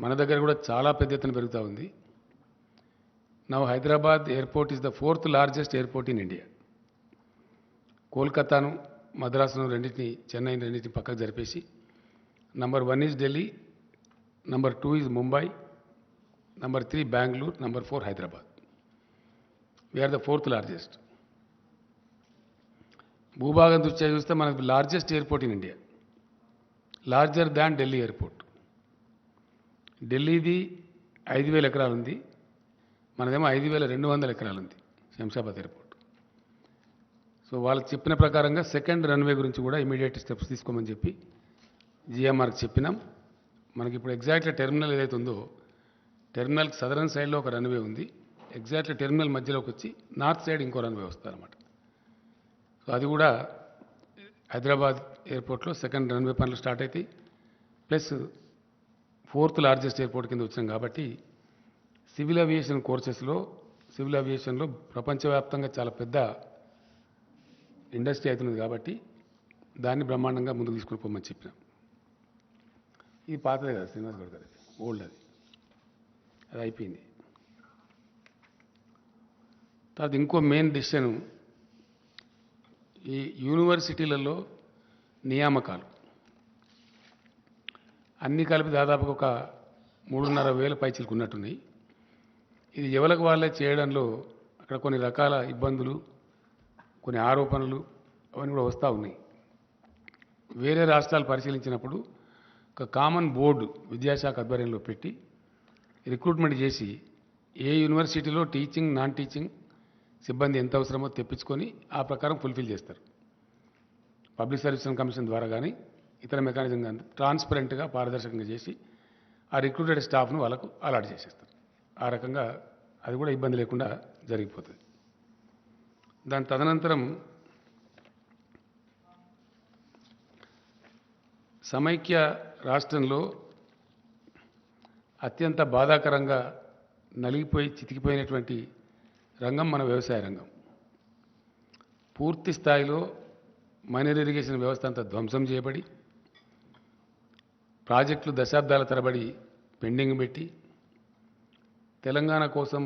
మన దగ్గర కూడా చాలా పెద్ద ఎత్తున పెరుగుతూ ఉంది. Now Hyderabad airport is the 4th largest airport in India. కోల్కతాను, మద్రాసును రెండింటిని, చెన్నైని రెండింటిని పక్కకు జరిపేసి number 1 is Delhi, number 2 is Mumbai, number 3 Bengaluru, number 4 Hyderabad. We are the 4th largest. భూభాగం దృష్ట్యా చూస్తే మనకు largest airport in India, larger than Delhi airport. ఢిల్లీది 5,000 ఎకరాలు ఉంది, మనదేమో 5,200 ఎకరాలు ఉంది శంషాబాద్ ఎయిర్పోర్ట్. సో వాళ్ళకి చెప్పిన ప్రకారంగా సెకండ్ రన్వే గురించి కూడా ఇమీడియట్ స్టెప్స్ తీసుకోమని చెప్పి జిఎంఆర్కి చెప్పినాం. మనకి ఇప్పుడు ఎగ్జాక్ట్లీ టెర్మినల్ ఏదైతే ఉందో, టెర్మినల్కి సదరన్ సైడ్లో ఒక రన్వే ఉంది, ఎగ్జాక్ట్లీ టెర్మినల్ మధ్యలోకి వచ్చి నార్త్ సైడ్ ఇంకో రన్వే వస్తుంది అనమాట. సో అది కూడా హైదరాబాద్ ఎయిర్పోర్ట్లో సెకండ్ రన్వే పనులు స్టార్ట్ అవుతాయి. ప్లస్ 4th లార్జెస్ట్ ఎయిర్పోర్ట్ కింద వచ్చినాం కాబట్టి సివిల్ ఏవియేషన్ కోర్సెస్లో, సివిల్ ఏవియేషన్లో ప్రపంచవ్యాప్తంగా చాలా పెద్ద ఇండస్ట్రీ అవుతున్నది కాబట్టి దాన్ని బ్రహ్మాండంగా ముందుకు తీసుకుని పోమని చెప్పినాం. ఇది పాతదే కదా శ్రీనివాస్ గౌడ్ గారి, ఓల్డ్ అది అయిపోయింది. తర్వాత ఇంకో మెయిన్ డిసిషన్, ఈ యూనివర్సిటీలలో నియామకాలు అన్నీ కలిపి దాదాపుగా ఒక 3,500 పైచీలకు ఉన్నట్టున్నాయి. ఇది ఎవరికి వాళ్ళే చేయడంలో అక్కడ కొన్ని రకాల ఇబ్బందులు, కొన్ని ఆరోపణలు అవన్నీ కూడా వస్తూ ఉన్నాయి. వేరే రాష్ట్రాలు పరిశీలించినప్పుడు ఒక కామన్ బోర్డు విద్యాశాఖ ఆధ్వర్యంలో పెట్టి రిక్రూట్మెంట్ చేసి ఏ యూనివర్సిటీలో టీచింగ్, నాన్ టీచింగ్ సిబ్బంది ఎంత అవసరమో తెప్పించుకొని ఆ ప్రకారం ఫుల్ఫిల్ చేస్తారు. పబ్లిక్ సర్వీస్ కమిషన్ ద్వారా కానీ ఇతర మెకానిజం కానీ ట్రాన్స్పరెంట్గా, పారదర్శకంగా చేసి ఆ రిక్రూటెడ్ స్టాఫ్ను వాళ్ళకు అలాట్ చేసేస్తారు. ఆ రకంగా అది కూడా ఇబ్బంది లేకుండా జరిగిపోతుంది. దాని తదనంతరం సమైక్య రాష్ట్రంలో అత్యంత బాధాకరంగా నలిగిపోయి చితికిపోయినటువంటి రంగం మన వ్యవసాయ రంగం. పూర్తి స్థాయిలో మైనర్ ఇరిగేషన్ వ్యవస్థ అంతా ధ్వంసం చేయబడి, ప్రాజెక్టులు దశాబ్దాల తరబడి పెండింగ్ పెట్టి, తెలంగాణ కోసం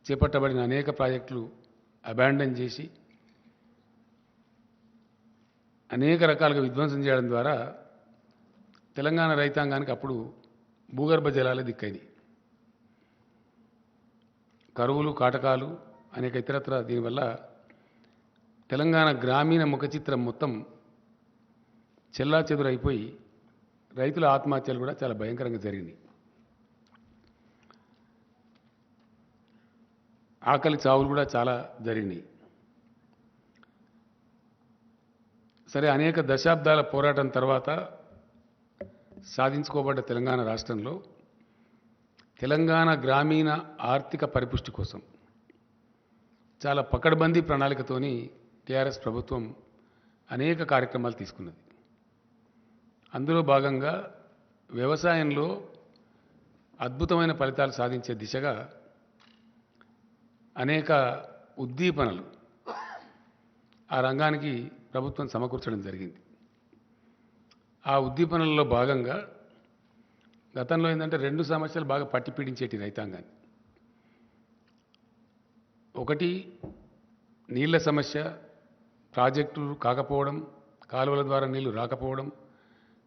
చేపట్టబడిన అనేక ప్రాజెక్టులు అబాండన్ చేసి అనేక రకాలుగా విధ్వంసం చేయడం ద్వారా తెలంగాణ రైతాంగానికి అప్పుడు భూగర్భ జలాలే దిక్కైంది. కరువులు, కాటకాలు, అనేక ఇతరత్ర దీనివల్ల తెలంగాణ గ్రామీణ ముఖ చిత్రం మొత్తం చెల్లాచెదురైపోయి రైతుల ఆత్మహత్యలు కూడా చాలా భయంకరంగా జరిగినాయి. ఆకలి చావులు కూడా చాలా జరిగినాయి. సరే, అనేక దశాబ్దాల పోరాటం తర్వాత సాధించుకోబడ్డ తెలంగాణ రాష్ట్రంలో తెలంగాణ గ్రామీణ ఆర్థిక పరిపుష్టి కోసం చాలా పకడ్బందీ ప్రణాళికతోని టీఆర్ఎస్ ప్రభుత్వం అనేక కార్యక్రమాలు తీసుకున్నది. అందులో భాగంగా వ్యవసాయంలో అద్భుతమైన ఫలితాలు సాధించే దిశగా అనేక ఉద్దీపనలు ఆ రంగానికి ప్రభుత్వం సమకూర్చడం జరిగింది. ఆ ఉద్దీపనలలో భాగంగా గతంలో ఏంటంటే 2 సమస్యలు బాగా పట్టి పీడించేటి రైతాంగాన్ని. ఒకటి నీళ్ల సమస్య, ప్రాజెక్టులు కాకపోవడం, కాలువల ద్వారా నీళ్లు రాకపోవడం,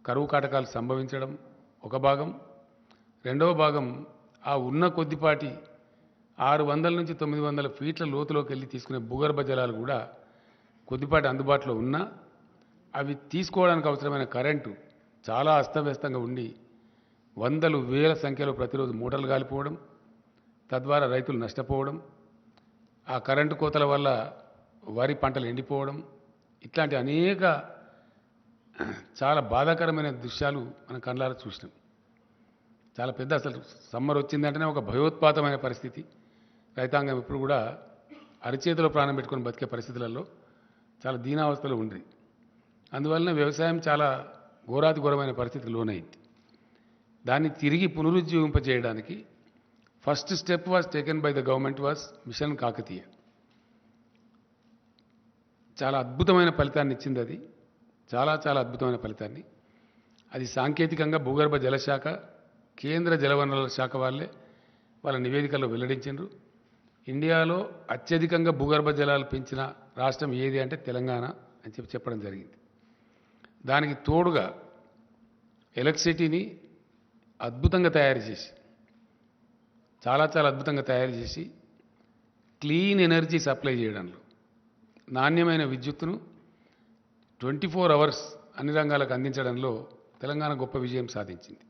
కరువు కాటకాలు సంభవించడం ఒక భాగం. రెండవ భాగం ఆ ఉన్న కొద్దిపాటి 600 నుంచి 900 ఫీట్ల లోతులోకి వెళ్ళి తీసుకునే భూగర్భ జలాలు కూడా కొద్దిపాటి అందుబాటులో ఉన్నా అవి తీసుకోవడానికి అవసరమైన కరెంటు చాలా అస్తవ్యస్తంగా ఉండి వందలు వేల సంఖ్యలో ప్రతిరోజు మూటలు గాలిపోవడం, తద్వారా రైతులు నష్టపోవడం, ఆ కరెంటు కోతల వల్ల వరి పంటలు ఎండిపోవడం, ఇట్లాంటి అనేక చాలా బాధాకరమైన దృశ్యాలు మనం కళ్ళారా చూసినాం. చాలా పెద్ద, అసలు సమ్మర్ వచ్చిందంటేనే ఒక భయోత్పాతమైన పరిస్థితి. రైతాంగం ఇప్పుడు కూడా అరిచేతిలో ప్రాణం పెట్టుకొని బతికే పరిస్థితులలో చాలా దీనావస్థలో ఉంది. అందువలన వ్యవసాయం చాలా ఘోరాతి ఘోరమైన పరిస్థితికి లోనైంది. దాన్ని తిరిగి పునరుజ్జీవింపజేయడానికి first step was taken by the government was mission Kakatiya. చాలా అద్భుతమైన ఫలితాన్ని ఇచ్చింది అది, చాలా చాలా అద్భుతమైన ఫలితాన్ని. అది సాంకేతికంగా భూగర్భ జలశాఖ, కేంద్ర జలవనరుల శాఖ వాళ్ళే వాళ్ళ నివేదికల్లో వెల్లడించారు. ఇండియాలో అత్యధికంగా భూగర్భ జలాలు పెంచిన రాష్ట్రం ఏది అంటే తెలంగాణ అని చెప్పడం జరిగింది. దానికి తోడుగా ఎలక్ట్రిసిటీని అద్భుతంగా తయారు చేసి చాలా అద్భుతంగా తయారు చేసి క్లీన్ ఎనర్జీ సప్లై చేయడంలో నాణ్యమైన విద్యుత్తును 24 అవర్స్ అన్ని రంగాలకు అందించడంలో తెలంగాణ గొప్ప విజయం సాధించింది.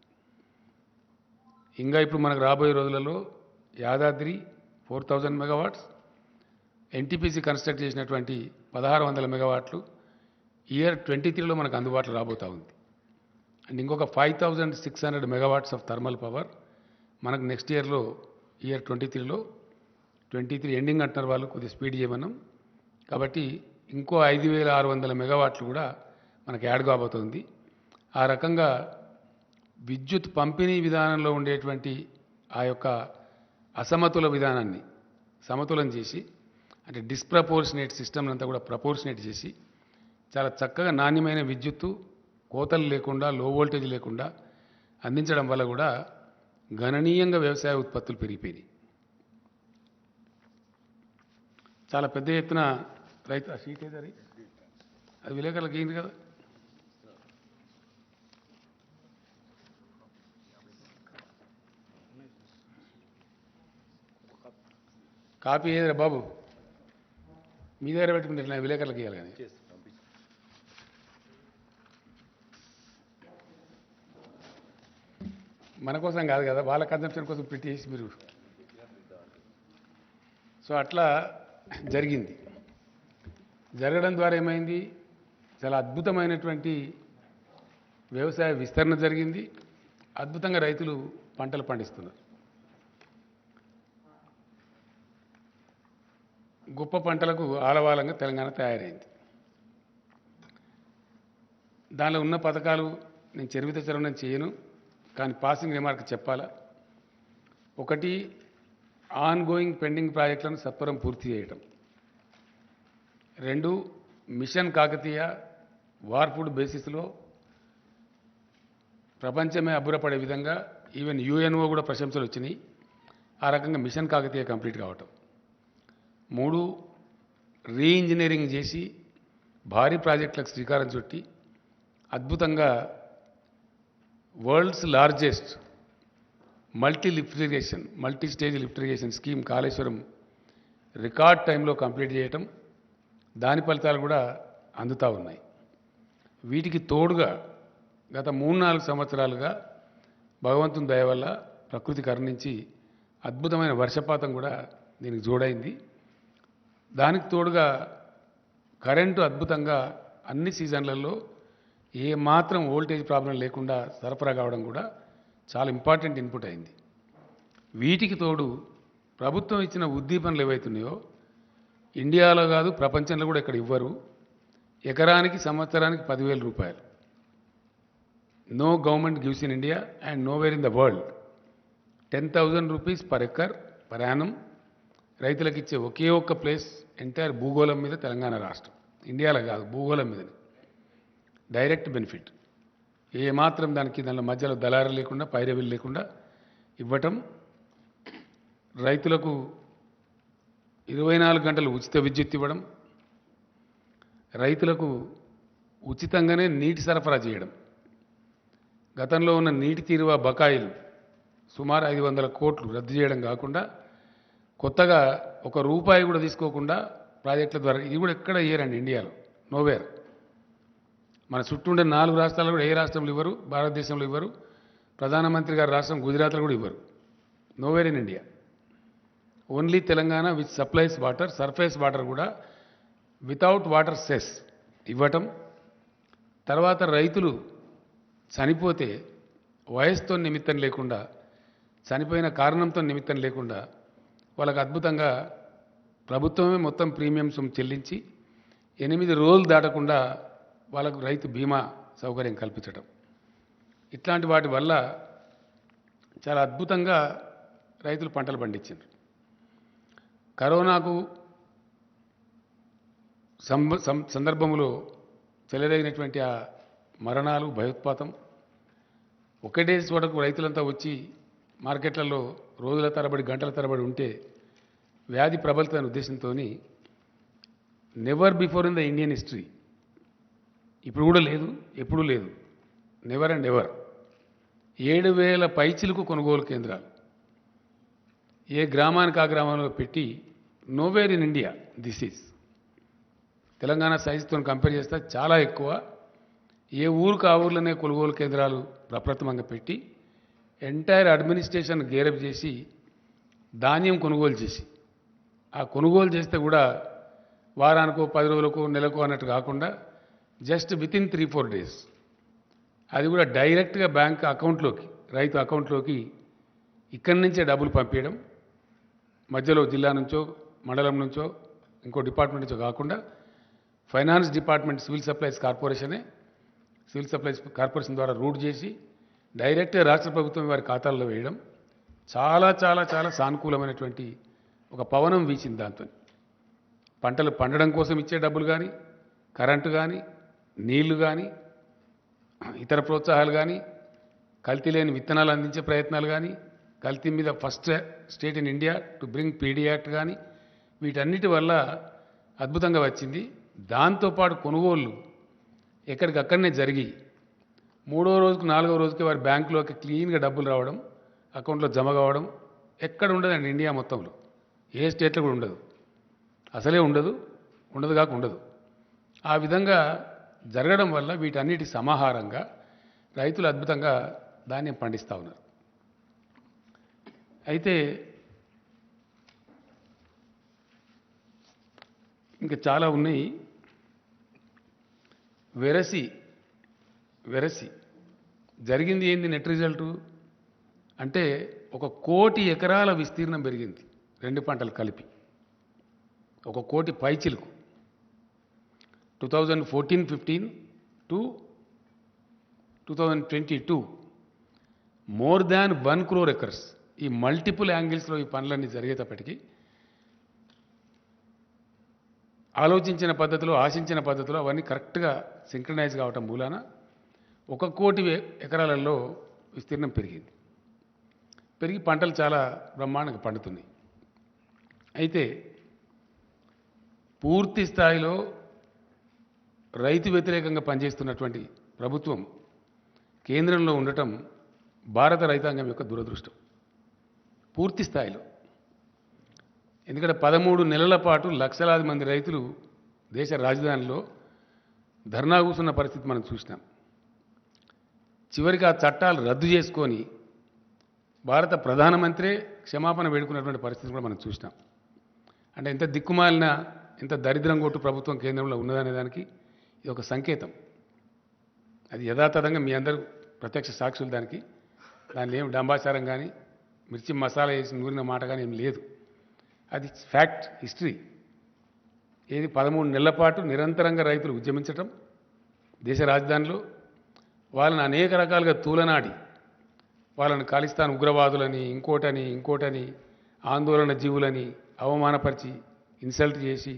ఇంకా ఇప్పుడు మనకు రాబోయే రోజులలో యాదాద్రి 4000 మెగావాట్స్, ఎన్టీపీసీ కన్స్ట్రక్ట్ చేసినటువంటి 1600 మెగావాట్లు ఇయర్ 23లో మనకు అందుబాటులో రాబోతూ ఉంది. అండ్ ఇంకొక 5600 మెగావాట్స్ ఆఫ్ థర్మల్ పవర్ మనకు నెక్స్ట్ ఇయర్లో ఇయర్ 23 ఎండింగ్ అంటున్నారు వాళ్ళు, కొద్దిగా స్పీడ్ చేయమన్నాం. కాబట్టి ఇంకో 5600 మెగావాట్లు కూడా మనకు యాడ్ కాబోతుంది. ఆ రకంగా విద్యుత్ పంపిణీ విధానంలో ఉండేటువంటి ఆ యొక్క అసమతుల విధానాన్ని సమతులం చేసి, అంటే డిస్ప్రపోర్షనేట్ సిస్టమ్ అంతా కూడా ప్రపోర్షనేట్ చేసి చాలా చక్కగా నాణ్యమైన విద్యుత్తు కోతలు లేకుండా లో వోల్టేజ్ లేకుండా అందించడం వల్ల కూడా గణనీయంగా వ్యవసాయ ఉత్పత్తులు పెరిగిపోయినాయి. చాలా పెద్ద ఎత్తున రైతు ఆ షీట్ ఏదది అది విలేకరులకు ఏంటి కదా, కాపీ ఏదిరా బాబు, మీ దగ్గర పెట్టుకుంటే నేను విలేకరులకు ఇవ్వాలి. కానీ మన కోసం కాదు కదా, వాళ్ళ కన్సంప్షన్ కోసం పెట్టేసి మీరు. సో అట్లా జరిగింది. జరగడం ద్వారా ఏమైంది, చాలా అద్భుతమైనటువంటి వ్యవసాయ విస్తరణ జరిగింది. అద్భుతంగా రైతులు పంటలు పండిస్తున్నారు. గొప్ప పంటలకు ఆలవాలంగా తెలంగాణ తయారైంది. దానిలో ఉన్న పథకాలు నేను చరిత్ర చేయను, కానీ పాసింగ్ రిమార్క్ చెప్పాలా. ఒకటి, ఆన్ గోయింగ్ పెండింగ్ ప్రాజెక్టులను సత్వరం పూర్తి చేయటం. 2, మిషన్ కాకతీయ వార్పుడ్ బేసిస్లో ప్రపంచమే అబ్బురపడే విధంగా ఈవెన్ యుఎన్ఓ కూడా ప్రశంసలు వచ్చినాయి. ఆ రకంగా మిషన్ కాకతీయ కంప్లీట్ కావటం. 3, రీఇంజనీరింగ్ చేసి భారీ ప్రాజెక్టులకు శ్రీకారం చుట్టి అద్భుతంగా world's largest multi stage lift irrigation scheme Kaleshwaram record టైంలో కంప్లీట్ చేయటం, దాని ఫలితాలు కూడా అందుతూ ఉన్నాయి. వీటికి తోడుగా గత 3-4 సంవత్సరాలుగా భగవంతుని దయ వల్ల ప్రకృతి కరుణించి అద్భుతమైన వర్షపాతం కూడా దీనికి జోడైంది. దానికి తోడుగా కరెంటు అద్భుతంగా అన్ని సీజన్లలో ఏ మాత్రం వోల్టేజ్ ప్రాబ్లం లేకుండా సరఫరా కావడం కూడా చాలా ఇంపార్టెంట్ ఇన్పుట్ అయింది. వీటికి తోడు ప్రభుత్వం ఇచ్చిన ఉద్దీపనలు ఏవైతున్నాయో ఇండియాలో కాదు ప్రపంచంలో కూడా ఇక్కడ ఇవ్వరు. ఎకరానికి సంవత్సరానికి 10,000 రూపాయలు. No government gives in India and nowhere in the world 10,000 rupees per acre per annum రైతులకు ఇచ్చే ఒకే ఒక్క ప్లేస్ ఎంటైర్ భూగోళం మీద తెలంగాణ రాష్ట్రం. ఇండియాలో కాదు, భూగోళం మీద డైరెక్ట్ బెనిఫిట్. ఏమాత్రం దానిలో మధ్యలో దళారు లేకుండా పైరవీలు లేకుండా ఇవ్వటం, రైతులకు 24 గంటలు ఉచిత విద్యుత్ ఇవ్వడం, రైతులకు ఉచితంగానే నీటి సరఫరా చేయడం. గతంలో ఉన్న నీటి తీరువ బకాయిలు సుమారు 500 కోట్లు రద్దు చేయడం కాకుండా కొత్తగా ₹1 కూడా తీసుకోకుండా ప్రాజెక్టుల ద్వారా, ఇది కూడా ఎక్కడ ఇయ్యరండి ఇండియాలో, నోవేర్. మన చుట్టూ ఉండే 4 రాష్ట్రాలు కూడా ఏ రాష్ట్రంలో ఇవ్వరు, భారతదేశంలో ఇవ్వరు. ప్రధానమంత్రి గారి రాష్ట్రం గుజరాత్లో కూడా ఇవ్వరు. Nowhere in India. Only Telangana which supplies water, surface water కూడా వితౌట్ వాటర్ సెస్ ఇవ్వటం. తర్వాత రైతులు చనిపోతే వయసుతో నిమిత్తం లేకుండా, చనిపోయిన కారణంతో నిమిత్తం లేకుండా వాళ్ళకు అద్భుతంగా ప్రభుత్వమే మొత్తం ప్రీమియం సొమ్ము చెల్లించి 8 రోజులు దాటకుండా వాళ్ళకు రైతు బీమా సౌకర్యం కల్పించడం. ఇట్లాంటి వాటి వల్ల చాలా అద్భుతంగా రైతులు పంటలు పండించారు. కరోనాకు సందర్భంలో చెలరేగినటువంటి ఆ మరణాలు, భయోత్పాతం, ఒకటే చోటకు రైతులంతా వచ్చి మార్కెట్లలో రోజుల తరబడి గంటల తరబడి ఉంటే వ్యాధి ప్రబలుతున్న ఉద్దేశంతో never before in the Indian history, ఇప్పుడు కూడా లేదు, ఎప్పుడూ లేదు, నెవర్ అండ్ ఎవర్ 7,000 పైచిలకు కొనుగోలు కేంద్రాలు ఏ గ్రామానికి ఆ గ్రామంలో పెట్టి nowhere in India this is Telangana సైజుతో కంపేర్ చేస్తే చాలా ఎక్కువ. ఏ ఊరికి ఆ ఊర్లోనే కొనుగోలు కేంద్రాలు ప్రప్రథమంగా పెట్టి ఎంటైర్ అడ్మినిస్ట్రేషన్ గేరప్ చేసి ధాన్యం కొనుగోలు చేసి ఆ కొనుగోలు చేస్తే కూడా వారానికో 10 రోజులకో నెలకో అన్నట్టు కాకుండా జస్ట్ వితిన్ 3-4 డేస్ అది కూడా డైరెక్ట్గా బ్యాంక్ అకౌంట్లోకి రైతు అకౌంట్లోకి ఇక్కడి నుంచే డబ్బులు పంపించడం, మధ్యలో జిల్లా నుంచో మండలం నుంచో ఇంకో డిపార్ట్మెంట్ నుంచో కాకుండా finance department civil supplies corporation ద్వారా రూట్ చేసి డైరెక్ట్గా రాష్ట్ర ప్రభుత్వం వారి ఖాతాల్లో వేయడం చాలా చాలా చాలా సానుకూలమైనటువంటి ఒక పవనం వీచింది. దాంతో పంటలు పండడం కోసం ఇచ్చే డబ్బులు కానీ, కరెంటు కానీ, నీళ్లు కానీ, ఇతర ప్రోత్సాహాలు కానీ, కల్తీ లేని విత్తనాలు అందించే ప్రయత్నాలు కానీ, కల్తీ మీద first state in India to bring PD act కానీ, వీటన్నిటి వల్ల అద్భుతంగా వచ్చింది. దాంతోపాటు కొనుగోళ్ళు ఎక్కడికక్కడనే జరిగి 3వ రోజుకు 4వ రోజుకి వారి బ్యాంకులోకి క్లీన్గా డబ్బులు రావడం, అకౌంట్లో జమ కావడం ఎక్కడ ఉండదండి ఇండియా మొత్తంలో, ఏ స్టేట్లో కూడా ఉండదు, అసలే ఉండదు, ఉండదు కాక ఉండదు. ఆ విధంగా జరగడం వల్ల వీటన్నిటి సమాహారంగా రైతులు అద్భుతంగా ధాన్యం పండిస్తూ ఉన్నారు. అయితే ఇంకా చాలా ఉన్నాయి. వెరసి జరిగింది ఏంది నెట్ రిజల్టు అంటే 1 కోటి ఎకరాల విస్తీర్ణం పెరిగింది, 2 పంటలు కలిపి 1 కోటి పైచిలుకు. 2014-15 to 2022 more than 1 crore acres. ఈ మల్టిపుల్ యాంగిల్స్లో ఈ పనులన్నీ జరిగేటప్పటికీ ఆలోచించిన పద్ధతిలో, ఆశించిన పద్ధతిలో అవన్నీ కరెక్ట్గా సింక్రనైజ్ కావటం మూలాన 1 కోటి ఎకరాలలో విస్తీర్ణం పెరిగింది. పెరిగి పంటలు చాలా బ్రహ్మాండంగా పండుతున్నాయి. అయితే పూర్తి స్థాయిలో రైతు వ్యతిరేకంగా పనిచేస్తున్నటువంటి ప్రభుత్వం కేంద్రంలో ఉండటం భారత రైతాంగం యొక్క దురదృష్టం పూర్తి స్థాయిలో. ఎందుకంటే 13 నెలల పాటు లక్షలాది మంది రైతులు దేశ రాజధానిలో ధర్నా కూర్చున్న పరిస్థితి మనం చూసినాం. చివరికి ఆ చట్టాలు రద్దు చేసుకొని భారత ప్రధానమంత్రే క్షమాపణ వేడుకున్నటువంటి పరిస్థితి కూడా మనం చూసినాం. అంటే ఎంత దిక్కుమాలిన, ఎంత దరిద్రం కొట్టు ప్రభుత్వం కేంద్రంలో ఉన్నదనే దానికి ఇది ఒక సంకేతం. అది యథాతథంగా మీ అందరూ ప్రత్యక్ష సాక్షులు. దానిలో ఏం డంబాచారం కానీ, మిర్చి మసాలా వేసి నూరిన మాట కానీ ఏం లేదు. అది ఫ్యాక్ట్, హిస్టరీ. ఏది 13 నెలల పాటు నిరంతరంగా రైతులు ఉద్యమించటం దేశ రాజధానిలో, వాళ్ళని అనేక రకాలుగా తూలనాడి వాళ్ళని ఖాళిస్తాన్ ఉగ్రవాదులని, ఇంకోటని ఆందోళన జీవులని అవమానపరిచి ఇన్సల్ట్ చేసి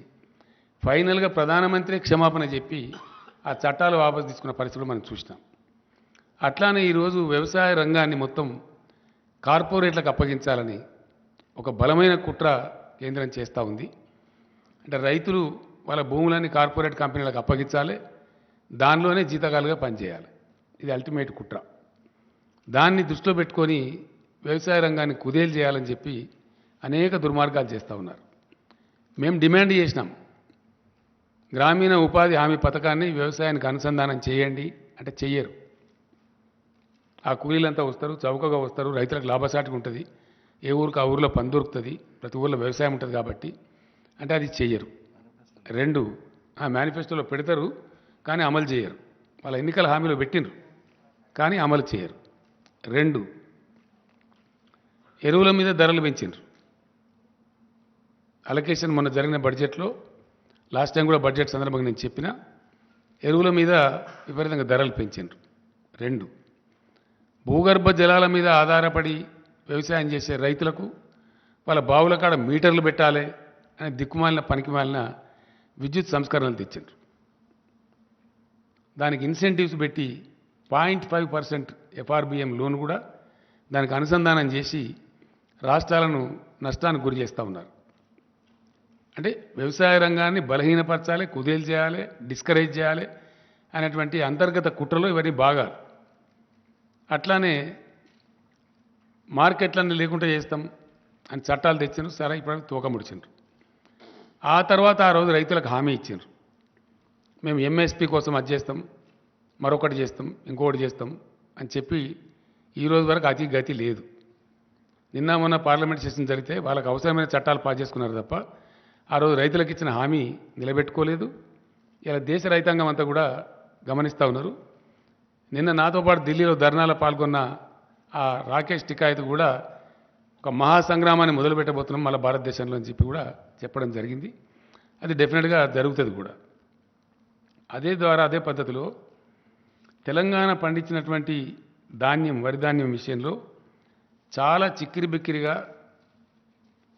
ఫైనల్గా ప్రధానమంత్రి క్షమాపణ చెప్పి ఆ చట్టాలు వాపసు తీసుకున్న పరిస్థితులు మనం చూసినాం. అట్లానే ఈరోజు వ్యవసాయ రంగాన్ని మొత్తం కార్పొరేట్లకు అప్పగించాలని ఒక బలమైన కుట్ర కేంద్రం చేస్తూ ఉంది. అంటే రైతులు వాళ్ళ భూములన్నీ కార్పొరేట్ కంపెనీలకు అప్పగించాలి, దానిలోనే జీతకాలుగా పనిచేయాలి. ఇది అల్టిమేట్ కుట్ర. దాన్ని దృష్టిలో పెట్టుకొని వ్యవసాయ రంగాన్ని కుదేలు చేయాలని చెప్పి అనేక దుర్మార్గాలు చేస్తూ ఉన్నారు. మేము డిమాండ్ చేసినాం, గ్రామీణ ఉపాధి హామీ పథకాన్ని వ్యవసాయానికి అనుసంధానం చేయండి అంటే చెయ్యరు. ఆ కూలీలంతా వస్తారు, చౌకగా వస్తారు, రైతులకు లాభసాటిగా ఉంటుంది, ఏ ఊరికి ఆ ఊరిలో పని దొరుకుతుంది, ప్రతి ఊరిలో వ్యవసాయం ఉంటుంది కాబట్టి అంటే అది చెయ్యరు. 2 ఆ మేనిఫెస్టోలో పెడతారు కానీ అమలు చేయరు. వాళ్ళ ఎన్నికల హామీలో పెట్టినరు కానీ అమలు చేయరు. 2 ఎరువుల మీద ధరలు పెంచినారు. అలొకేషన్ మొన్న జరిగిన బడ్జెట్లో, లాస్ట్ టైం కూడా బడ్జెట్ సందర్భంగా నేను చెప్పిన, ఎరువుల మీద విపరీతంగా ధరలు పెంచినారు. 2 భూగర్భ జలాల మీద ఆధారపడి వ్యవసాయం చేసే రైతులకు వాళ్ళ బావుల కాడ మీటర్లు పెట్టాలి అనే దిక్కుమాలిన పనికిమాలిన విద్యుత్ సంస్కరణలు తెచ్చారు. దానికి ఇన్సెంటివ్స్ పెట్టి 0.5% ఎఫ్ఆర్బిఎం లోన్ కూడా దానికి అనుసంధానం చేసి రాష్ట్రాలను నష్టానికి గురి చేస్తూ ఉన్నారు. అంటే వ్యవసాయ రంగాన్ని బలహీనపరచాలి, కుదేలు చేయాలి, డిస్కరేజ్ చేయాలి అనేటువంటి అంతర్గత కుట్రలో ఇవన్నీ భాగాలు. అట్లానే మార్కెట్లన్నీ లేకుండా చేస్తాం అని చట్టాలు తెచ్చిండ్రు. సరే ఇప్పుడు తూక ముడిచిండ్రు. ఆ తర్వాత ఆ రోజు రైతులకు హామీ ఇచ్చిండ్రు, మేము ఎంఎస్పీ కోసం అది చేస్తాం, మరొకటి చేస్తాం, ఇంకొకటి చేస్తాం అని చెప్పి ఈరోజు వరకు అతి గతి లేదు. నిన్న మొన్న పార్లమెంట్ సెషన్ జరిగితే వాళ్ళకి అవసరమైన చట్టాలు పాస్ చేసుకున్నారు తప్ప ఆ రోజు రైతులకు ఇచ్చిన హామీ నిలబెట్టుకోలేదు. ఇలా దేశ రైతాంగం అంతా కూడా గమనిస్తూ ఉన్నారు. నిన్న నాతో పాటు ఢిల్లీలో ధర్నాలో పాల్గొన్న ఆ రాకేష్ టికాయత్ కూడా ఒక మహాసంగ్రామాన్ని మొదలుపెట్టబోతున్నాం మళ్ళీ భారతదేశంలో అని చెప్పి కూడా చెప్పడం జరిగింది. అది డెఫినెట్గా జరుగుతుంది కూడా. అదే పద్ధతిలో తెలంగాణ పండించినటువంటి ధాన్యం, వరి ధాన్యం విషయంలో చాలా చిక్కిరి బిక్కిరిగా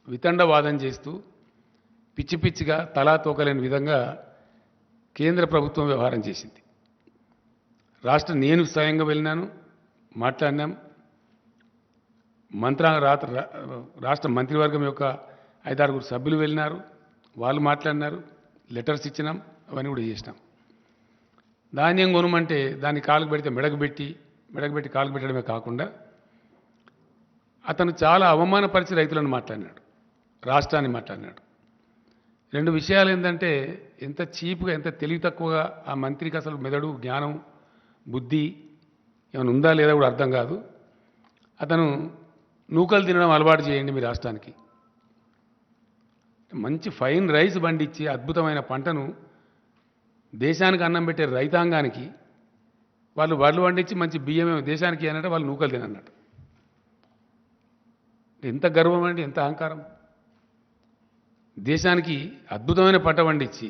వితండవాదం చేస్తూ పిచ్చి పిచ్చిగా తలా తోకలేని విధంగా కేంద్ర ప్రభుత్వం వ్యవహారం చేసింది. నేను స్వయంగా వెళ్ళినాను, మాట్లాడినాం. రాష్ట్ర మంత్రివర్గం యొక్క 5-6 సభ్యులు వెళ్ళినారు, వాళ్ళు మాట్లాడినారు, లెటర్స్ ఇచ్చినాం, అవన్నీ కూడా చేసినాం. ధాన్యం కొనమంటే దాన్ని కాలుకు పెడితే మెడకు పెట్టి కాలుకు పెట్టడమే కాకుండా అతను చాలా అవమానపరిచి రైతులను మాట్లాడినాడు, రాష్ట్రాన్ని మాట్లాడినాడు. 2 విషయాలు ఏంటంటే ఎంత చీప్గా, ఎంత తెలివి తక్కువగా ఆ మంత్రికి అసలు మెదడు, జ్ఞానం, బుద్ధి ఏమైనా ఉందా లేదా కూడా అర్థం కాదు. అతను నూకలు తినడం అలవాటు చేయండి మీ రాష్ట్రానికి. మంచి ఫైన్ రైస్ పండించి అద్భుతమైన పంటను దేశానికి అన్నం పెట్టే రైతాంగానికి వాళ్ళు వడ్లు పండించి మంచి బియ్యమే దేశానికి అన్నట్టు వాళ్ళు నూకలు తినన్నట్టు. ఎంత గర్వం అండి, ఎంత అహంకారం. దేశానికి అద్భుతమైన పంట పండించి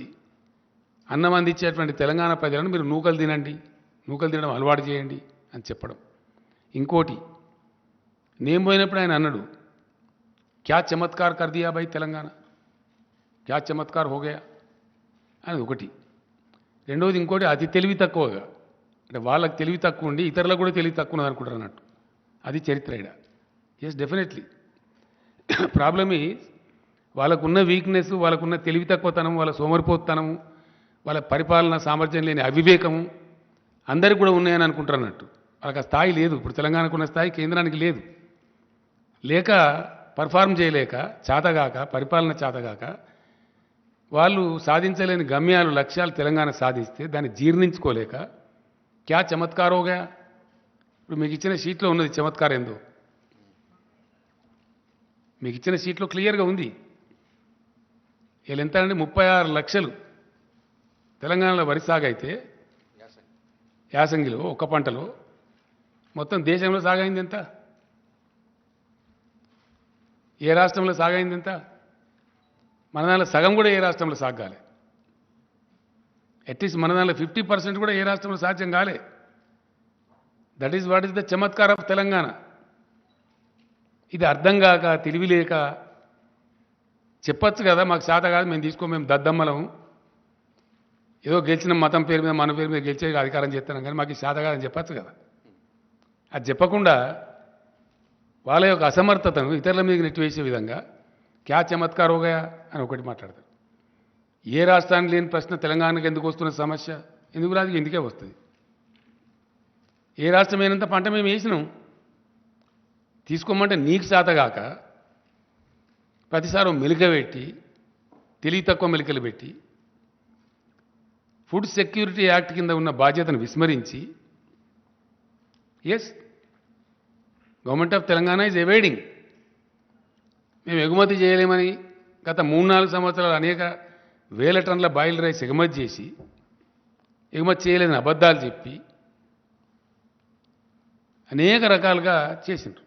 అన్నం అందించేటువంటి తెలంగాణ ప్రజలను మీరు నూకలు తినండి, నూకలు తినడం అలవాటు చేయండి అని చెప్పడం. ఇంకోటి, నేను పోయినప్పుడు ఆయన అన్నాడు, క్యా చమత్కార్ కర్ దియా భాయ్ తెలంగాణ, క్యా చమత్కార్ హోగయా అని ఒకటి. రెండవది ఇంకోటి, అతి తెలివి తక్కువగా, అంటే వాళ్ళకి తెలివి తక్కువ ఉండి ఇతరులకు కూడా తెలివి తక్కువ ఉన్నది అనుకుంటారు అన్నట్టు. అది చరిత్ర ఇడ. ఎస్, డెఫినెట్లీ ప్రాబ్లమ్ ఈజ్ వాళ్ళకున్న వీక్నెస్, వాళ్ళకున్న తెలివి తక్కువతనం, వాళ్ళ సోమరిపోతనం, వాళ్ళ పరిపాలన సామర్థ్యం లేని అవివేకము అందరికీ కూడా ఉన్నాయని అనుకుంటారు అన్నట్టు. వాళ్ళకి ఆ స్థాయి లేదు. ఇప్పుడు తెలంగాణకు ఉన్న స్థాయి కేంద్రానికి లేదు. లేక పర్ఫార్మ్ చేయలేక, చేతగాక, పరిపాలన చేతగాక వాళ్ళు సాధించలేని గమ్యాలు, లక్ష్యాలు తెలంగాణ సాధిస్తే దాన్ని జీర్ణించుకోలేక క్యా చమత్కార్ హోగా. ఇప్పుడు మీకు ఇచ్చిన షీట్లో ఉన్నది చమత్కారం ఏందో, మీకు ఇచ్చిన షీట్లో క్లియర్గా ఉంది. వీళ్ళు ఎంత అంటే 36 లక్షలు తెలంగాణలో వరి సాగు అయితే యాసంగిలో ఒక్క పంటలో మొత్తం దేశంలో సాగైంది ఎంత? ఏ రాష్ట్రంలో సాగైంది ఎంత? మన దానిలో సగం కూడా ఏ రాష్ట్రంలో సాగాలి. అట్లీస్ట్ మన దానిలో 50% కూడా ఏ రాష్ట్రంలో సాధ్యం కాలే. That is what is the Chamatkar of Telangana. ఇది అర్థం కాక, తెలివి లేక చెప్పచ్చు కదా, మాకు శాత కాదు, మేము దద్దమ్మలం, ఏదో గెలిచిన మతం పేరు మీద, మన పేరు మీద గెలిచే అధికారం చేస్తున్నాం కానీ మాకు శాత కాదని చెప్పచ్చు కదా. అది చెప్పకుండా వాళ్ళ యొక్క అసమర్థతను ఇతరుల మీద నెట్టివేసే విధంగా క్యా చమత్కార్ హోగయా అని ఒకటి మాట్లాడతారు. ఏ రాష్ట్రానికి లేని ప్రశ్న తెలంగాణకు ఎందుకు వస్తున్న సమస్య? ఎందుకు రాదు? ఎందుకే వస్తుంది. ఏ రాష్ట్రం అయినంత పంట మేము వేసినాం, తీసుకోమంటే నీకు శాతగాక ప్రతిసారి మెలిక పెట్టి, తెలివి తక్కువ మెలికలు పెట్టి, ఫుడ్ సెక్యూరిటీ యాక్ట్ కింద ఉన్న బాధ్యతను విస్మరించి, yes, government of Telangana is avoiding. మేము ఎగుమతి చేయలేమని గత 3-4 సంవత్సరాలు అనేక వేల టన్నుల బాయిల్డ్ రైస్ ఎగుమతి చేసి, ఎగుమతి చేయలేదని అబద్ధాలు చెప్పి అనేక రకాలుగా చేసిండ్రు.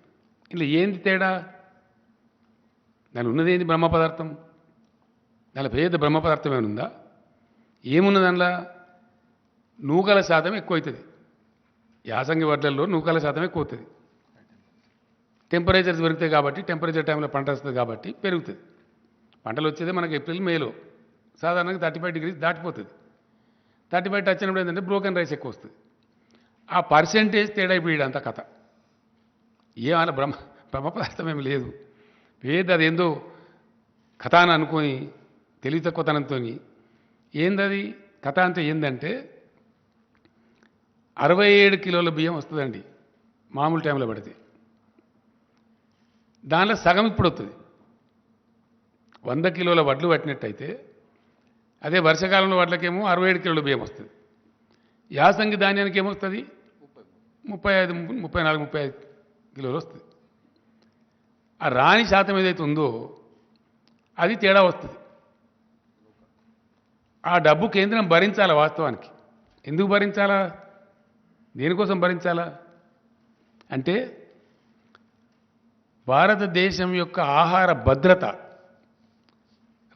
ఇలా ఏంది తేడా? దాని ఉన్నది ఏంది? బ్రహ్మ పదార్థం. దానిలో పేద బ్రహ్మ పదార్థం ఏమైనా ఉందా? ఏమున్నది దానిలో? నూకల శాతం ఎక్కువ అవుతుంది. యాసంగి వడ్లల్లో నూకల శాతం ఎక్కువ అవుతుంది. టెంపరేచర్స్ పెరుగుతాయి కాబట్టి, టెంపరేచర్ టైంలో పంట వస్తుంది కాబట్టి పెరుగుతుంది. పంటలు వచ్చేది మనకి ఏప్రిల్ మేలో, సాధారణంగా 35 degrees దాటిపోతుంది. 35 టచ్ అయినప్పుడు ఏంటంటే బ్రోకెన్ రైస్ ఎక్కువ వస్తుంది. ఆ పర్సెంటేజ్ తేడా ఇప్పుడు అంత కథ ఏమైనా బ్రహ్మ పదార్థం ఏమి లేదు ఏది అది ఏందో కథ అని అనుకొని తెలివి తక్కువతనంతో ఏందది కథ అంటే ఏంటంటే 67 కిలోల బియ్యం వస్తుందండి మామూలు టైంలో పడితే దానిలో సగం ఇప్పుడు వస్తుంది 100 కిలోల వడ్లు పట్టినట్టయితే అదే వర్షాకాలంలో వడ్లకేమో 67 కిలోల బియ్యం వస్తుంది యాసంగి ధాన్యానికి ఏమొస్తుంది 35 34 35 కిలోలు వస్తుంది ఆ రాణి శాతం ఏదైతే ఉందో అది తేడా వస్తుంది ఆ డబ్బు కేంద్రం భరించాలా వాస్తవానికి ఎందుకు భరించాలా దేనికోసం భరించాలా అంటే భారతదేశం యొక్క ఆహార భద్రత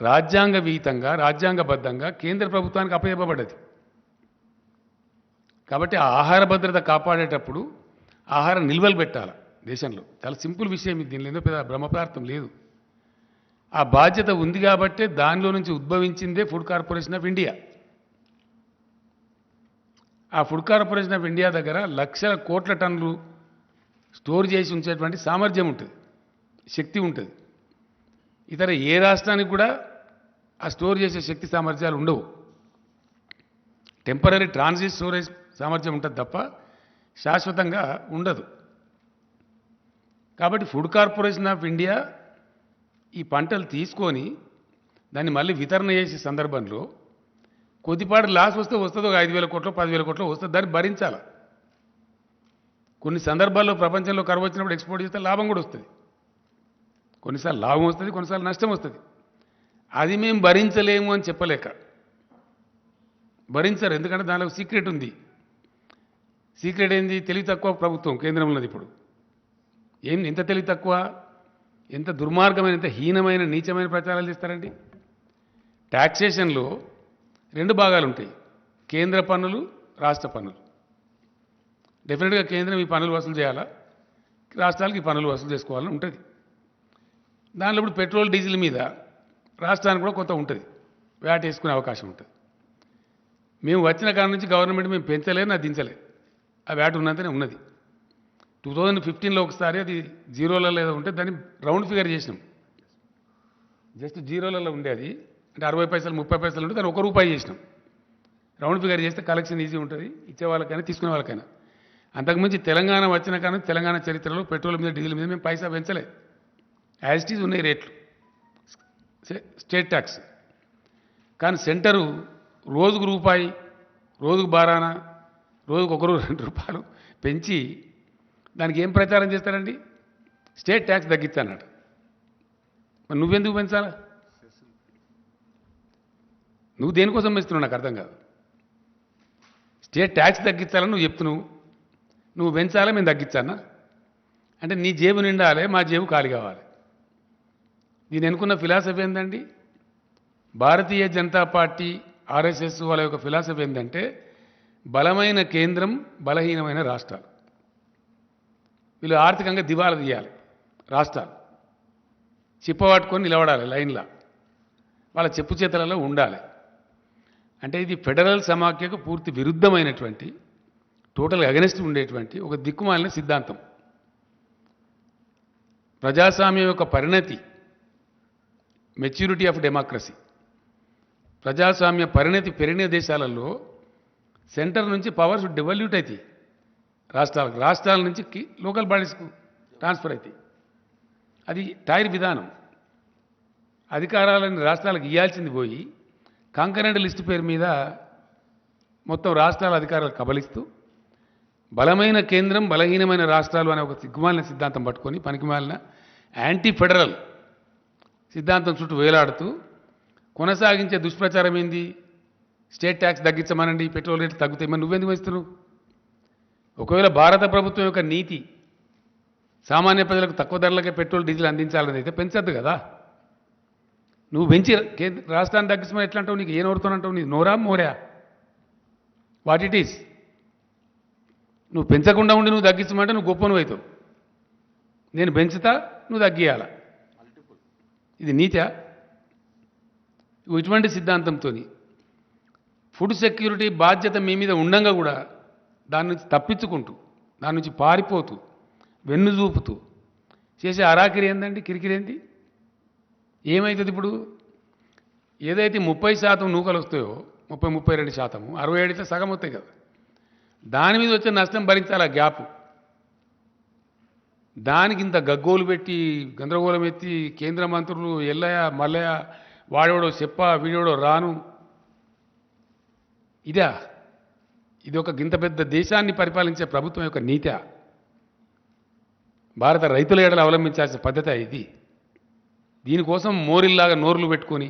రాజ్యాంగవిహితంగా రాజ్యాంగబద్ధంగా కేంద్ర ప్రభుత్వానికి అప్పచెప్పబడ్డది కాబట్టి ఆ ఆహార భద్రత కాపాడేటప్పుడు ఆహార నిల్వలు పెట్టాలి దేశంలో చాలా సింపుల్ విషయం ఇది దీనిలో ఏదో పెద్ద బ్రహ్మపదార్థం లేదు ఆ బాధ్యత ఉంది కాబట్టే దానిలో నుంచి ఉద్భవించిందే ఫుడ్ కార్పొరేషన్ ఆఫ్ ఇండియా ఆ ఫుడ్ కార్పొరేషన్ ఆఫ్ ఇండియా దగ్గర లక్షల కోట్ల టన్నులు స్టోర్ చేసి ఉంచేటువంటి సామర్థ్యం ఉంటుంది శక్తి ఉంటుంది ఇతర ఏ రాష్ట్రానికి కూడా ఆ స్టోర్ చేసే శక్తి సామర్థ్యాలు ఉండవు టెంపరీ ట్రాన్సిట్ స్టోరేజ్ సామర్థ్యం ఉంటుంది తప్ప శాశ్వతంగా ఉండదు కాబట్టి ఫుడ్ కార్పొరేషన్ ఆఫ్ ఇండియా ఈ పంటలు తీసుకొని దాన్ని మళ్ళీ వితరణ చేసే సందర్భంలో కొద్దిపాటి లాస్ వస్తే వస్తుంది ఒక 5,000 కోట్లు 10,000 కోట్లు వస్తుంది దాన్ని భరించాలి కొన్ని సందర్భాల్లో ప్రపంచంలో కరువు వచ్చినప్పుడు ఎక్స్పోర్ట్ చేస్తే లాభం కూడా వస్తుంది కొన్నిసార్లు లాభం వస్తుంది కొన్నిసార్లు నష్టం వస్తుంది అది మేము భరించలేము అని చెప్పలేక భరించరు ఎందుకంటే దానిలో సీక్రెట్ ఉంది సీక్రెట్ ఏంది తెలివి తక్కువ ప్రభుత్వం కేంద్రంలోది ఇప్పుడు ఎంత తెలివి తక్కువ ఎంత దుర్మార్గమైన ఎంత హీనమైన నీచమైన ప్రచారాలు చేస్తారండి ట్యాక్సేషన్లో 2 భాగాలు ఉంటాయి కేంద్ర పన్నులు రాష్ట్ర పన్నులు డెఫినెట్గా కేంద్రం ఈ పన్నులు వసూలు చేయాలా రాష్ట్రాలకు ఈ పన్నులు వసూలు చేసుకోవాలని ఉంటుంది దానిలో ఇప్పుడు పెట్రోల్ డీజిల్ మీద రాష్ట్రానికి కూడా కొంత ఉంటుంది వ్యాట్ వేసుకునే అవకాశం ఉంటుంది మేము వచ్చిన కాడ నుంచి గవర్నమెంట్ మేము పెంచలే నా దించలే ఆ వ్యాట్ ఉన్నంతనే ఉన్నది 2015లో ఒకసారి అది జీరోలలో ఏదో ఉంటే దాన్ని రౌండ్ ఫిగర్ చేసినాం జస్ట్ జీరోలలో ఉండేది అంటే 60 పైసలు 30 పైసలు ఉంటే దాన్ని ₹1 చేసినాం రౌండ్ ఫిగర్ చేస్తే కలెక్షన్ ఈజీ ఉంటుంది ఇచ్చే వాళ్ళకైనా తీసుకునే వాళ్ళకైనా అంతకుమించి తెలంగాణ వచ్చిన కానీ తెలంగాణ చరిత్రలో పెట్రోల్ మీద డీజిల్ మీద మేము పైసా పెంచలే యాజ్ ఇట్ ఈజ్ ఉన్నాయి రేట్లు స్టేట్ ట్యాక్స్ కానీ సెంటరు రోజుకు రూపాయి రోజుకు బారాన రోజుకు ₹1 పెంచి దానికి ఏం ప్రచారం చేస్తారండి స్టేట్ ట్యాక్స్ తగ్గించానట మరి నువ్వెందుకు పెంచాలా నువ్వు దేనికోసం పెంచుతున్నావు నాకు అర్థం కాదు స్టేట్ ట్యాక్స్ తగ్గించాలని నువ్వు చెప్తున్నావు నువ్వు పెంచాలా మేము తగ్గించానా అంటే నీ జేబు నిండాలి మా జేబు ఖాళీ కావాలి దీని అనుకున్న ఫిలాసఫీ ఏంటండి భారతీయ జనతా పార్టీ ఆర్ఎస్ఎస్ వాళ్ళ యొక్క ఫిలాసఫీ ఏంటంటే బలమైన కేంద్రం బలహీనమైన రాష్ట్రాలు వీళ్ళు ఆర్థికంగా దివాలా తీయాలి రాష్ట్రాలు చిప్పబట్టుకొని నిలబడాలి లైన్లో వాళ్ళ చెప్పు చేతలలో ఉండాలి అంటే ఇది ఫెడరల్ సమాఖ్యకు పూర్తి విరుద్ధమైనటువంటి టోటల్ అగెనిస్ట్ ఉండేటువంటి ఒక దిక్కుమాలిన సిద్ధాంతం ప్రజాస్వామ్యం యొక్క పరిణతి మెచ్యూరిటీ ఆఫ్ డెమోక్రసీ ప్రజాస్వామ్య పరిణతి పెరిగిన దేశాలలో సెంటర్ నుంచి పవర్స్ డెవల్యూట్ అవుతాయి రాష్ట్రాల నుంచి లోకల్ బాడీస్కు ట్రాన్స్ఫర్ అవుతాయి అది టైర్ విధానం అధికారాలను రాష్ట్రాలకు ఇవ్వాల్సింది పోయి కాంకరెంట్ లిస్టు పేరు మీద మొత్తం రాష్ట్రాల అధికారాలు కబలిస్తూ బలమైన కేంద్రం బలహీనమైన రాష్ట్రాలు అనే ఒక సిగ్గుమాలిన సిద్ధాంతం పట్టుకొని పనికిమాలిన యాంటీ ఫెడరల్ సిద్ధాంతం చుట్టూ వేలాడుతూ కొనసాగించే దుష్ప్రచారం ఏంది స్టేట్ ట్యాక్స్ తగ్గించమనండి పెట్రోల్ రేట్లు తగ్గుతాయి మరి నువ్వెందుకు ఇస్తున్నావు ఒకవేళ భారత ప్రభుత్వం యొక్క నీతి సామాన్య ప్రజలకు తక్కువ ధరలకే పెట్రోల్ డీజిల్ అందించాలని అయితే పెంచద్దు కదా నువ్వు పెంచి రాష్ట్రాన్ని తగ్గించమని ఎట్లా అంటావు నీకు ఏ నోరుతానంటావు నీ నోరా మోరా వాట్ ఇట్ ఈస్ నువ్వు పెంచకుండా ఉండి నువ్వు తగ్గించమంటే నువ్వు గొప్ప నువ్వు అవుతావు నేను పెంచుతా నువ్వు తగ్గియాల ఇది నీతా ఇటువంటి సిద్ధాంతంతో ఫుడ్ సెక్యూరిటీ బాధ్యత మీ మీద ఉండంగా కూడా దాని నుంచి తప్పించుకుంటూ దాని నుంచి పారిపోతూ వెన్ను చూపుతూ చేసే అరాకిరి ఏందండి, కిరికిరి ఏంది? ఏమవుతుంది ఇప్పుడు? ఏదైతే 30% నూకలు వస్తాయో 32%, 67 అయితే సగం వస్తాయి కదా, దాని మీద వచ్చే నష్టం భరించాలి ఆ గ్యాప్. దానికి ఇంత గగ్గోలు పెట్టి గందరగోళం ఎత్తి కేంద్ర మంత్రులు ఎల్లయ్య మల్లయ్య వాడేవాడో చెప్ప వీడేవాడో రాను, ఇదా? ఇది ఒక గింత పెద్ద దేశాన్ని పరిపాలించే ప్రభుత్వం యొక్క నీతి? భారత రైతుల ఏడలు అవలంబించాల్సిన పద్ధతి ఇది. దీనికోసం మోరిల్లాగా నోర్లు పెట్టుకొని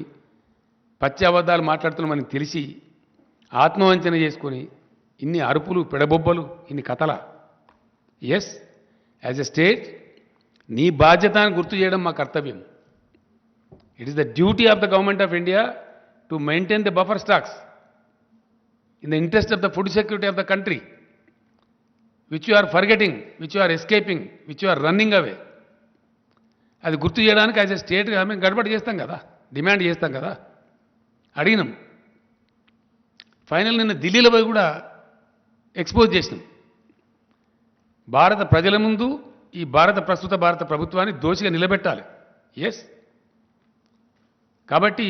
పచ్చి అబద్ధాలు మాట్లాడుతున్నామని తెలిసి ఆత్మవంచన చేసుకొని ఇన్ని అరుపులు పెడబొబ్బలు ఇన్ని కథల? ఎస్, యాజ్ ఎ స్టేట్ నీ బాధ్యతను గుర్తు చేయడం మా కర్తవ్యం. It is the duty of the government of India to maintain the buffer stocks in the interest of the food security of the country, which you are forgetting, which you are escaping, which you are running away. అది గుర్తు చేయడానికి as a స్టేట్గా మేము గడబడి చేస్తాం కదా, demand చేస్తాం కదా, అడిగినాం. Final నిన్న ఢిల్లీలో పోయి కూడా ఎక్స్పోజ్ చేసినాం. భారత ప్రజల ముందు ఈ ప్రస్తుత భారత ప్రభుత్వాన్ని దోషిగా నిలబెట్టాలి. ఎస్, కాబట్టి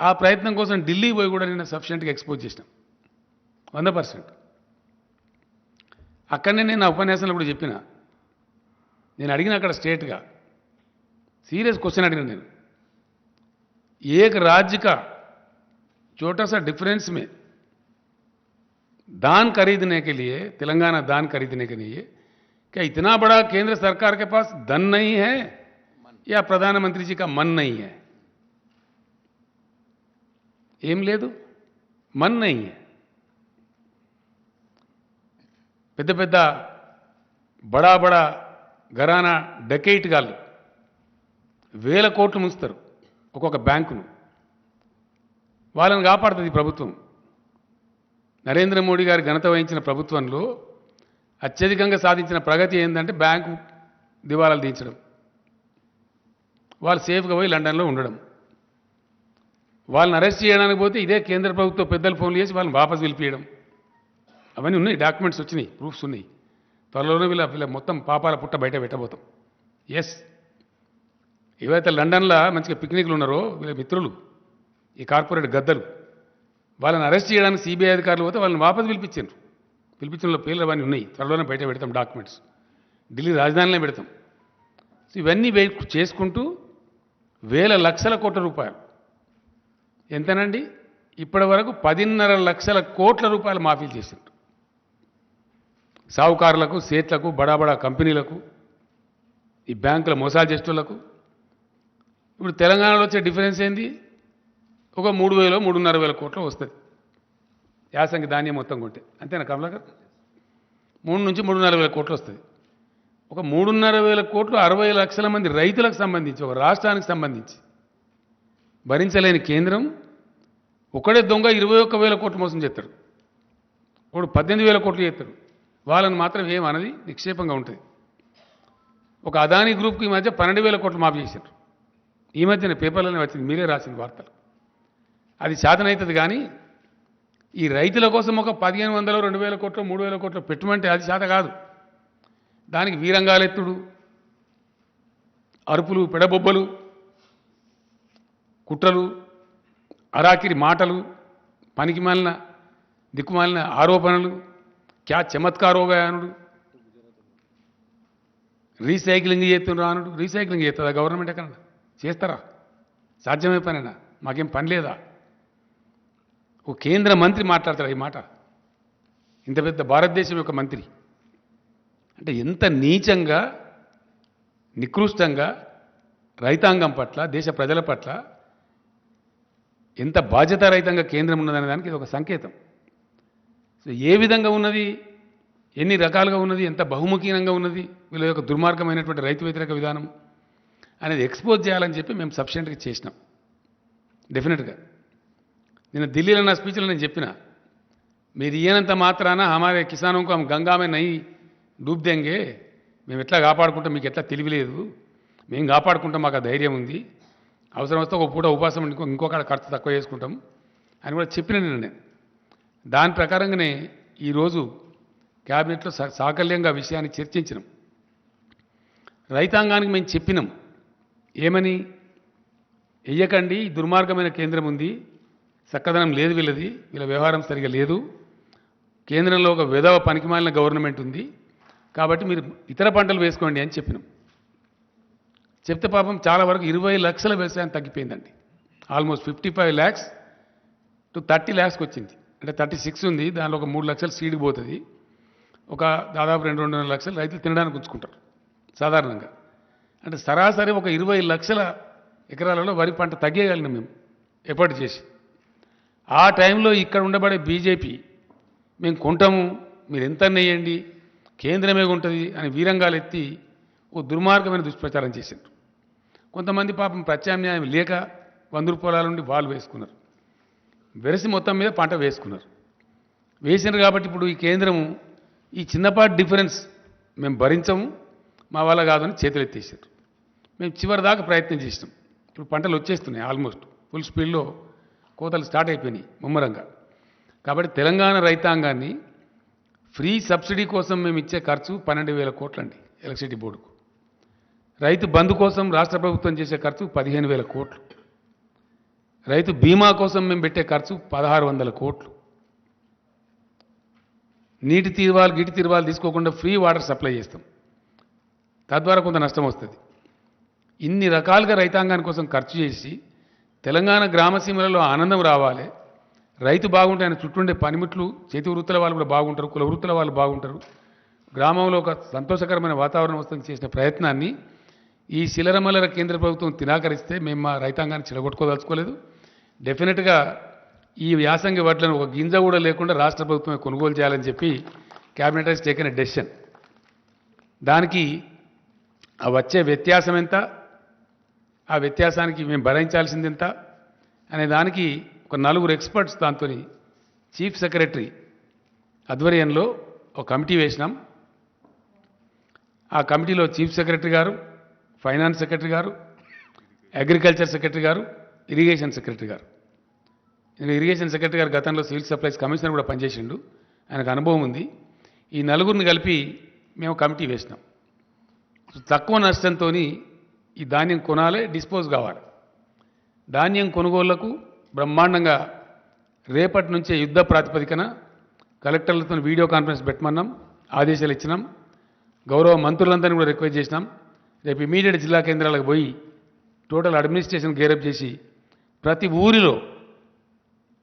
ఆ ప్రయత్నం కోసం ఢిల్లీ పోయి కూడా నిన్న సఫిషియెంట్గా ఎక్స్పోజ్ చేసినాం 100%. అక్కడనే నేను నా ఉపన్యాసంలో కూడా చెప్పిన, నేను అడిగిన అక్కడ స్ట్రేట్గా సీరియస్ క్వశ్చన్ అడిగిన నేను, एक राज्य का छोटा सा डिफरेंस में दान खरीदने के लिए, तेलंगाना दान खरीदने के लिए क्या इतना बड़ा केंद्र सरकार के पास धन नहीं है या प्रधानमंत्री जी का मन नहीं है? ఏం లేదు, मन नहीं है. పెద్ద పెద్ద బడా బడా ఘరానా డకెయిట్ గాళ్ళు వేల కోట్లు ముంచుతారు ఒక్కొక్క బ్యాంకును. వాళ్ళని కాపాడుతుంది ప్రభుత్వం. నరేంద్ర మోడీ గారి ఘనత వహించిన ప్రభుత్వంలో అత్యధికంగా సాధించిన ప్రగతి ఏంటంటే బ్యాంకు దివాలాలు తీయించడం, వాళ్ళు సేఫ్గా పోయి లండన్లో ఉండడం. వాళ్ళని అరెస్ట్ చేయడానికి పోతే ఇదే కేంద్ర ప్రభుత్వ పెద్దలు ఫోన్లు చేసి వాళ్ళని వాపసు పిలిపియడం. అవన్నీ ఉన్నాయి, డాక్యుమెంట్స్ వచ్చినాయి, ప్రూఫ్స్ ఉన్నాయి. త్వరలోనే వీళ్ళ మొత్తం పాపాల పుట్ట బయట పెట్టబోతాం. ఎస్, ఏవైతే లండన్లో మంచిగా పిక్నిక్లు ఉన్నారో వీళ్ళ మిత్రులు, ఈ కార్పొరేట్ గద్దలు, వాళ్ళని అరెస్ట్ చేయడానికి సిబిఐ అధికారులు పోతే వాళ్ళని వాపసు పిలిపించిన పేర్లు అవన్నీ ఉన్నాయి. త్వరలోనే బయట పెడతాం డాక్యుమెంట్స్, ఢిల్లీ రాజధానిలో పెడతాం. సో ఇవన్నీ చేసుకుంటూ వేల లక్షల కోట్ల రూపాయలు, ఎంతనండి ఇప్పటి వరకు 10.5 లక్షల కోట్ల రూపాయలు మాఫీలు చేశారు సావుకారులకు, సేట్లకు, బడా కంపెనీలకు, ఈ బ్యాంకుల మోసాలు చేసేటోళ్లకు. ఇప్పుడు తెలంగాణలో వచ్చే డిఫరెన్స్ ఏంది? ఒక 3,000 3,500 కోట్లు వస్తుంది యాసంగి ధాన్యం మొత్తం కొంటే, అంతేనా కమలాకర్? 3 నుంచి 3,500 కోట్లు వస్తుంది. ఒక 3,500 కోట్లు 60 లక్షల మంది రైతులకు సంబంధించి, ఒక రాష్ట్రానికి సంబంధించి భరించలేని కేంద్రం ఒకడే దొంగ 21,000 కోట్లు మోసం చేస్తాడు, ఒకడు 18,000 కోట్లు చేస్తాడు. వాళ్ళని మాత్రం ఏమన్నది నిక్షేపంగా ఉంటుంది. ఒక అదానీ గ్రూప్కి ఈ మధ్య 12,000 కోట్లు మాఫీ చేశారు. ఈ మధ్యన పేపర్లోనే వచ్చింది, మీరే రాసిన వార్తలు. అది శాతనవుతుంది కానీ ఈ రైతుల కోసం ఒక 1,500 2,000 కోట్లు 3,000 కోట్లు పెట్టుమంటే అది శాత కాదు. దానికి వీరంగాలెత్తుడు, అరుపులు, పెడబొబ్బలు, కుట్రలు, అరాకిరి మాటలు, పనికిమాలిన దిక్కుమాలిన ఆరోపణలు, క్యా చమత్కారోగానుడు, రీసైక్లింగ్ చేస్తున్నారు అనుడు. రీసైక్లింగ్ చేస్తుందా గవర్నమెంట్? ఎక్కడ చేస్తారా? సాధ్యమే పనేనా? మాకేం పని లేదా? ఓ కేంద్ర మంత్రి మాట్లాడతాడు ఈ మాట, ఇంత పెద్ద భారతదేశం యొక్క మంత్రి. అంటే ఎంత నీచంగా, నికృష్టంగా రైతాంగం పట్ల, దేశ ప్రజల పట్ల ఎంత బాధ్యతారహితంగా కేంద్రం ఉన్నదనే దానికి ఇది ఒక సంకేతం. సో ఏ విధంగా ఉన్నది, ఎన్ని రకాలుగా ఉన్నది, ఎంత బహుముఖీనంగా ఉన్నది, వీళ్ళ యొక్క దుర్మార్గమైనటువంటి రైతు వ్యతిరేక విధానం అనేది ఎక్స్పోజ్ చేయాలని చెప్పి మేము సఫిషియెంట్గా చేసినాం. డెఫినెట్గా నేను ఢిల్లీలో నా స్పీచ్లో నేను చెప్పిన, మీరు ఈయనంత మాత్రాన హమారే కిసానంకు హమ్ గంగామే నై డూబ్ దెంగే, మేము ఎట్లా కాపాడుకుంటాం, మీకు ఎట్లా తెలియలేదు, మేము కాపాడుకుంటాం, మాకు ఆ ధైర్యం ఉంది, అవసరం వస్తే ఒక పూట ఉపాసం ఇంకొక ఖర్చు తక్కువ చేసుకుంటాం అని కూడా చెప్పిన నేను. దాని ప్రకారంగానే ఈరోజు క్యాబినెట్లో సాకల్యంగా ఆ విషయాన్ని చర్చించినాం. రైతాంగానికి మేము చెప్పినాం ఏమని, వెయ్యకండి, దుర్మార్గమైన కేంద్రం ఉంది, చక్కదనం లేదు వీళ్ళది, వీళ్ళ వ్యవహారం సరిగా లేదు, కేంద్రంలో ఒక విధవ పనికిమాలిన గవర్నమెంట్ ఉంది, కాబట్టి మీరు ఇతర పంటలు వేసుకోండి అని చెప్పినాం. చెప్తే పాపం చాలా వరకు 20 లక్షల వ్యవసాయం తగ్గిపోయిందండి. ఆల్మోస్ట్ 55 lakhs to 30 lakhs వచ్చింది. అంటే 36 ఉంది, దానిలో ఒక 3 లక్షలు సీడ్కి పోతుంది, ఒక దాదాపు 2-2.5 లక్షలు రైతులు తినడానికి ఉంచుకుంటారు సాధారణంగా. అంటే సరాసరి ఒక 20 లక్షల ఎకరాలలో వరి పంట తగ్గేయగలిగినాం మేము ఎఫర్ట్ చేసి. ఆ టైంలో ఇక్కడ ఉండబడే బీజేపీ మేము కొంటాము, మీరు ఎంత నెయ్యండి, కేంద్రమే ఉంటుంది అని వీరంగాలు ఎత్తి ఓ దుర్మార్గమైన దుష్ప్రచారం చేశారు. కొంతమంది పాపం ప్రత్యామ్నాయం లేక 100 రూపాయల నుండి వాళ్ళు వేసుకున్నారు, వెరసి మొత్తం మీద పంట వేసుకున్నారు. వేసినారు కాబట్టి ఇప్పుడు ఈ కేంద్రము ఈ చిన్నపాటి డిఫరెన్స్ మేము భరించము, మా వల్ల కాదని చేతులు ఎత్తేసారు. మేము చివరి దాకా ప్రయత్నం చేసినాం. ఇప్పుడు పంటలు వచ్చేస్తున్నాయి, ఆల్మోస్ట్ ఫుల్ స్పీడ్లో కోతలు స్టార్ట్ అయిపోయినాయి ముమ్మరంగా. కాబట్టి తెలంగాణ రైతాంగాన్ని ఫ్రీ సబ్సిడీ కోసం మేము ఇచ్చే ఖర్చు 12,000 కోట్లండి ఎలక్ట్రిసిటీ బోర్డుకు. రైతు బంధు కోసం రాష్ట్ర ప్రభుత్వం చేసే ఖర్చు 15,000 కోట్లు. రైతు బీమా కోసం మేము పెట్టే ఖర్చు 1,600 కోట్లు. నీటి తీర్వాలు గిటి తీర్వాలు తీసుకోకుండా ఫ్రీ వాటర్ సప్లై చేస్తాం, తద్వారా కొంత నష్టం వస్తుంది. ఇన్ని రకాలుగా రైతాంగాని కోసం ఖర్చు చేసి తెలంగాణ గ్రామసీమలలో ఆనందం రావాలి, రైతు బాగుంటే ఆయన చుట్టూండే పనిముట్లు చేతి వృత్తుల వాళ్ళు కూడా బాగుంటారు, కుల వృత్తుల వాళ్ళు బాగుంటారు, గ్రామంలో ఒక సంతోషకరమైన వాతావరణం వస్తుంది చేసిన ప్రయత్నాన్ని ఈ శిలరమలర కేంద్ర ప్రభుత్వం తినాకరిస్తే మేము మా రైతాంగాన్ని చెడగొట్టుకోదలుచుకోలేదు. డెఫినెట్గా ఈ యాసంగి వడ్లను ఒక గింజ కూడా లేకుండా రాష్ట్ర ప్రభుత్వమే కొనుగోలు చేయాలని చెప్పి cabinet has taken a decision. దానికి ఆ వచ్చే వ్యత్యాసం ఎంత, ఆ వ్యత్యాసానికి మేము భరించాల్సింది ఎంత అనే దానికి ఒక 4 ఎక్స్పర్ట్స్ దాంతో చీఫ్ సెక్రటరీ ఆధ్వర్యంలో ఒక కమిటీ వేసినాం. ఆ కమిటీలో చీఫ్ సెక్రటరీ గారు, ఫైనాన్స్ సెక్రటరీ గారు, అగ్రికల్చర్ సెక్రటరీ గారు, ఇరిగేషన్ సెక్రటరీ గారు. ఇరిగేషన్ సెక్రటరీ గారు గతంలో సివిల్ సప్లైస్ కమిషనర్ కూడా పనిచేసిండు, ఆయనకు అనుభవం ఉంది. ఈ 4 కలిపి మేము కమిటీ వేసినాం. తక్కువ నష్టంతో ఈ ధాన్యం కొనాలి, డిస్పోజ్ కావాలి. ధాన్యం కొనుగోళ్లకు బ్రహ్మాండంగా రేపటి నుంచే యుద్ధ ప్రాతిపదికన కలెక్టర్లతో వీడియో కాన్ఫరెన్స్ పెట్టమన్నాం, ఆదేశాలు ఇచ్చినాం. గౌరవ మంత్రులందరినీ కూడా రిక్వెస్ట్ చేసినాం. రేపు ఇమీడియట్ జిల్లా కేంద్రాలకు పోయి టోటల్ అడ్మినిస్ట్రేషన్ గేరప్ చేసి ప్రతి ఊరిలో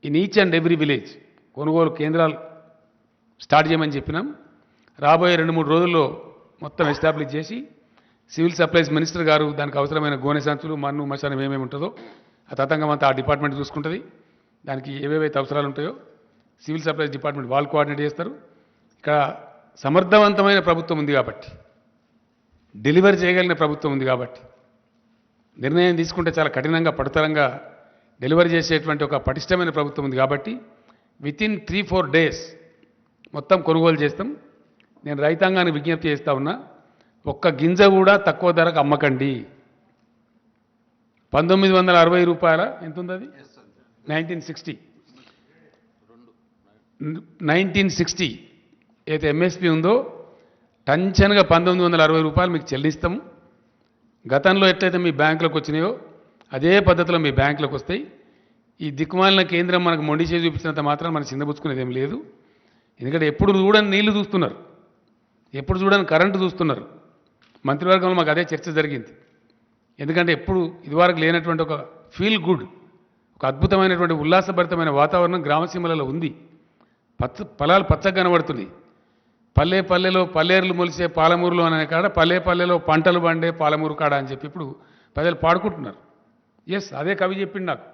in each and every village కొనుగోలు కేంద్రాలు స్టార్ట్ చేయమని చెప్పినాం. రాబోయే 2-3 రోజుల్లో మొత్తం ఎస్టాబ్లిష్ చేసి సివిల్ సప్లైస్ మినిస్టర్ గారు దానికి అవసరమైన గోనె సంచులు, మన్ను, మశానం ఏమేమి ఉంటుందో ఆ తతంగం అంతా ఆ డిపార్ట్మెంట్ చూసుకుంటుంది. దానికి ఏవేవైతే అవసరాలు ఉంటాయో సివిల్ సప్లైస్ డిపార్ట్మెంట్ వాళ్ళు కోఆర్డినేట్ చేస్తారు. ఇక్కడ సమర్థవంతమైన ప్రభుత్వం ఉంది కాబట్టి, డెలివరీ చేయగలిగిన ప్రభుత్వం ఉంది కాబట్టి, నిర్ణయం తీసుకుంటే చాలా కఠినంగా పడుతరంగా డెలివరీ చేసేటువంటి ఒక పటిష్టమైన ప్రభుత్వం ఉంది కాబట్టి వితిన్ 3-4 days మొత్తం కొనుగోలు చేస్తాం. నేను రైతాంగాన్ని విజ్ఞప్తి చేస్తా ఉన్నా, ఒక్క గింజ కూడా తక్కువ ధరకు అమ్మకండి. 1960 రూపాయల ఎంత ఉంది అది, 1960 అయితే ఎంఎస్పి ఉందో టంచన్గా 1960 రూపాయలు మీకు చెల్లిస్తాము. గతంలో ఎట్లయితే మీ బ్యాంకులకు వచ్చినాయో అదే పద్ధతిలో మీ బ్యాంకులకు వస్తాయి. ఈ దిక్కుమాలిన కేంద్రం మనకు మొండి చేసి చూపించినంత మాత్రం మనం చిన్నబుచ్చుకునేది ఏం లేదు. ఎందుకంటే ఎప్పుడు చూడని నీళ్లు చూస్తున్నారు, ఎప్పుడు చూడని కరెంటు చూస్తున్నారు. మంత్రివర్గంలో మాకు అదే చర్చ జరిగింది. ఎందుకంటే ఎప్పుడు ఇదివరకు లేనటువంటి ఒక ఫీల్ గుడ్, ఒక అద్భుతమైనటువంటి ఉల్లాసభరితమైన వాతావరణం గ్రామసీమలలో ఉంది. పొలాలు పచ్చగా కనబడుతున్నాయి. పల్లె పల్లెలో పల్లేరులు మొలిసే పాలమూరులో అనే కాడ పల్లె పల్లెలో పంటలు పండే పాలమూరు కాడ అని చెప్పి ఇప్పుడు ప్రజలు పాడుకుంటున్నారు. ఎస్, అదే కవి చెప్పిండు నాకు.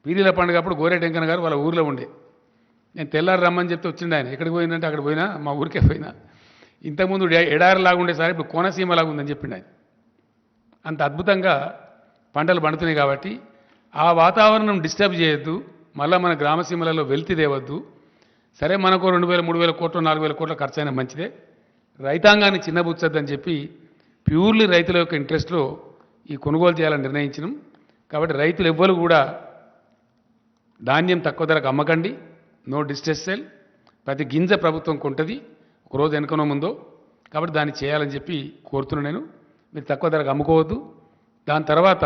పీరీల పండుగ అప్పుడు గోరే టెంకన్న గారు వాళ్ళ ఊరిలో ఉండే, నేను తెల్లారి రమ్మని చెప్తే వచ్చిండు ఆయన. ఎక్కడికి పోయిందంటే అక్కడ పోయినా, మా ఊరికే పోయినా. ఇంతకుముందు ఎడారిలాగా ఉండే సార్ ఇప్పుడు కోనసీమలాగా ఉందని చెప్పిండు ఆయన. అంత అద్భుతంగా పంటలు పండుతున్నాయి కాబట్టి ఆ వాతావరణం డిస్టర్బ్ చేయొద్దు, మళ్ళీ మన గ్రామసీమలలో వెల్తి తేవద్దు. సరే, మనకు 2,000-3,000 కోట్లు 4,000 కోట్ల ఖర్చు అయినా మంచిదే, రైతాంగాన్ని చిన్నబుచ్చొద్దని చెప్పి ప్యూర్లీ రైతుల యొక్క ఇంట్రెస్ట్లో ఈ కొనుగోలు చేయాలని నిర్ణయించినాం. కాబట్టి రైతులు ఎవ్వరు కూడా ధాన్యం తక్కువ ధరకు అమ్మకండి, నో డిస్ట్రెస్ సేల్. ప్రతి గింజ ప్రభుత్వం కొంటది. ఒకరోజు వెనుకనో ముందో. కాబట్టి దాన్ని చేయాలని చెప్పి కోరుతున్నాను నేను. మీరు తక్కువ ధరకు అమ్ముకోవద్దు. దాని తర్వాత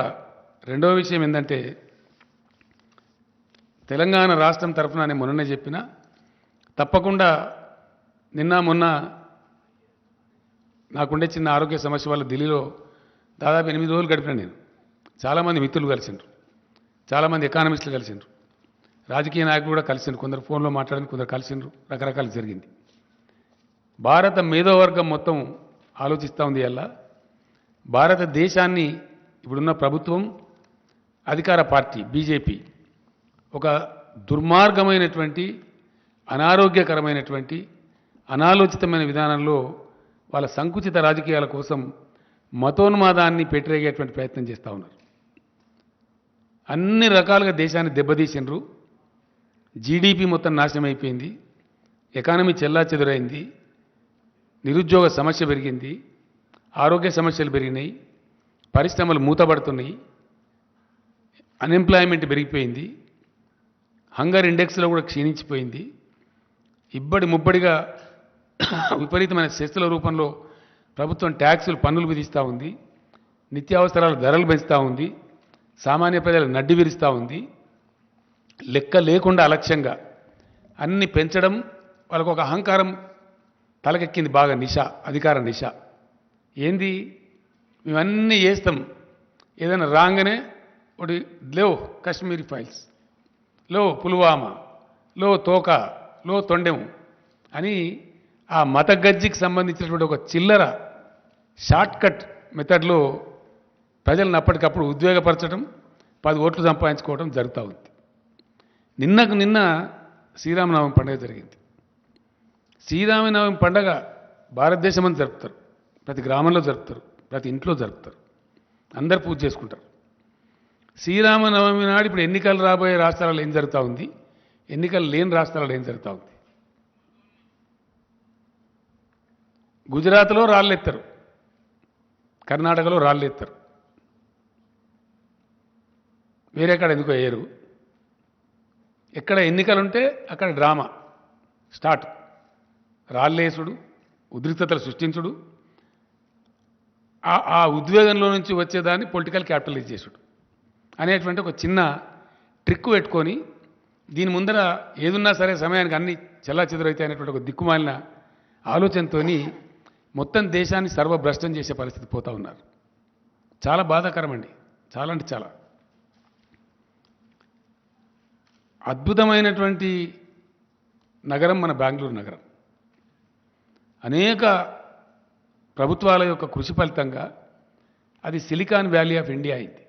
రెండవ విషయం ఏంటంటే, తెలంగాణ రాష్ట్రం తరఫున నేను మొన్ననే చెప్పిన, తప్పకుండా నిన్న మొన్న నాకుండే చిన్న ఆరోగ్య సమస్య వల్ల ఢిల్లీలో దాదాపు 8 రోజులు గడిపిన నేను. చాలామంది మిత్రులు కలిసిండ్రు, చాలామంది ఎకానమిస్టులు కలిసిండ్రు, రాజకీయ నాయకులు కూడా కలిసిండ్రు, కొందరు ఫోన్లో మాట్లాడింది, కొందరు కలిసిండ్రు, రకరకాలు జరిగింది. భారత మేధోవర్గం మొత్తం ఆలోచిస్తూ ఉంది. అలా భారతదేశాన్ని ఇప్పుడున్న ప్రభుత్వం, అధికార పార్టీ బీజేపీ ఒక దుర్మార్గమైనటువంటి, అనారోగ్యకరమైనటువంటి, అనాలోచితమైన విధానంలో వాళ్ళ సంకుచిత రాజకీయాల కోసం మతోన్మాదాన్ని పెట్టిరేగేటువంటి ప్రయత్నం చేస్తూ ఉన్నారు. అన్ని రకాలుగా దేశాన్ని దెబ్బతీసిండ్రు. జీడిపి మొత్తం నాశనం అయిపోయింది, ఎకానమీ చెల్లాచెదురైంది, నిరుద్యోగ సమస్య పెరిగింది, ఆరోగ్య సమస్యలు పెరిగినాయి, పరిశ్రమలు మూతపడుతున్నాయి, అన్ఎంప్లాయ్మెంట్ పెరిగిపోయింది, హంగర్ ఇండెక్స్లో కూడా క్షీణించిపోయింది. ఇబ్బడి ముబ్బడిగా విపరీతమైన సెస్సుల రూపంలో ప్రభుత్వం ట్యాక్సులు, పన్నులు విధిస్తూ ఉంది, నిత్యావసరాల ధరలు పెంచుతూ ఉంది, సామాన్య ప్రజలు నడ్డి విరుస్తూ ఉంది. లెక్క లేకుండా అలక్ష్యంగా అన్ని పెంచడం, వాళ్ళకు ఒక అహంకారం తలకెక్కింది బాగా, నిష, అధికార నిష. ఏంది, మేమన్నీ చేస్తాం, ఏదైనా రాగానే ఒకటి లో కాశ్మీరీ ఫైల్స్, లో పుల్వామా, లో తోక, లో తొండెం అని ఆ మత గజ్జికి సంబంధించినటువంటి ఒక చిల్లర షార్ట్కట్ మెథడ్లో ప్రజలను అప్పటికప్పుడు ఉద్వేగపరచడం, 10 ఓట్లు సంపాదించుకోవడం జరుగుతూ ఉంది. నిన్నకు నిన్న శ్రీరామనవమి పండుగ జరిగింది. శ్రీరామనవమి పండుగ భారతదేశం అని జరుపుతారు, ప్రతి గ్రామంలో జరుపుతారు, ప్రతి ఇంట్లో జరుపుతారు, అందరు పూజ చేసుకుంటారు. శ్రీరామనవమి నాడు ఇప్పుడు ఎన్నికలు రాబోయే రాష్ట్రాలలో ఏం జరుగుతూ ఉంది, ఎన్నికలు లేని రాష్ట్రాలలో ఏం జరుగుతూ ఉంది. గుజరాత్లో రాళ్ళెత్తారు, కర్ణాటకలో రాళ్ళెత్తారు, వేరే కాడ ఎందుకో వేయరు. ఎక్కడ ఎన్నికలుంటే అక్కడ డ్రామా స్టార్ట్, రాళ్ళేసుడు, ఉద్రిక్తతలు సృష్టించుడు, ఆ ఉద్వేగంలో నుంచి వచ్చేదాన్ని పొలిటికల్ క్యాపిటలైజ్ చేసుడు అనేటువంటి ఒక చిన్న ట్రిక్ పెట్టుకొని, దీని ముందర ఏదున్నా సరే సమయానికి అన్ని చెల్లాచెదురైతే అనేటువంటి ఒక దిక్కుమాలిన ఆలోచనతో మొత్తం దేశాన్ని సర్వభ్రష్టం చేసే పరిస్థితి పోతూ ఉన్నారు. చాలా బాధాకరం అండి, చాలా అంటే చాలా. అద్భుతమైనటువంటి నగరం మన బెంగళూరు నగరం. అనేక ప్రభుత్వాల యొక్క కృషి ఫలితంగా అది సిలికాన్ వ్యాలీ ఆఫ్ ఇండియా అయింది.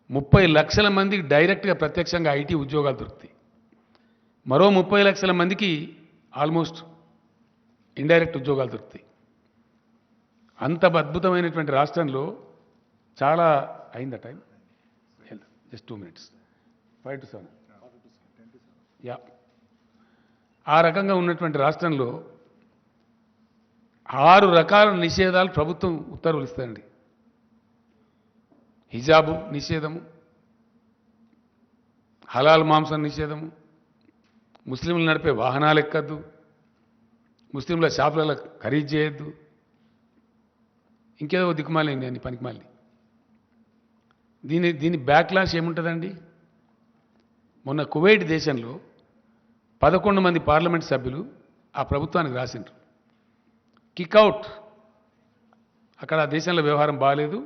30 లక్షల మందికి డైరెక్ట్గా ప్రత్యక్షంగా ఐటీ ఉద్యోగాలు దొరుకుతాయి. మరో 30 లక్షల మందికి ఆల్మోస్ట్ ఇండైరెక్ట్ ఉద్యోగాలు దొరుకుతాయి. అంత అద్భుతమైనటువంటి రాష్ట్రంలో చాలా అయిందా time, just 2 minutes, 5 to 7, yeah. ఆ రకంగా ఉన్నటువంటి రాష్ట్రంలో 6 రకాల నిషేధాలు ప్రభుత్వం ఉత్తర్వులు ఇస్తాయండి. హిజాబు నిషేధము, హలాల్ మాంసం నిషేధము, ముస్లింలు నడిపే వాహనాలు ఎక్కద్దు, ముస్లింల షాపులలో ఖరీదు చేయొద్దు, ఇంకేదో దిక్కుమాలింది అని పనికిమాలి. దీని బ్యాక్లాష్ ఏముంటుందండి? మొన్న కువైట్ దేశంలో 11 మంది పార్లమెంట్ సభ్యులు ఆ ప్రభుత్వానికి రాసిండ్రు, కిక్అవుట్. అక్కడ ఆ దేశంలో వ్యవహారం బాగాలేదు,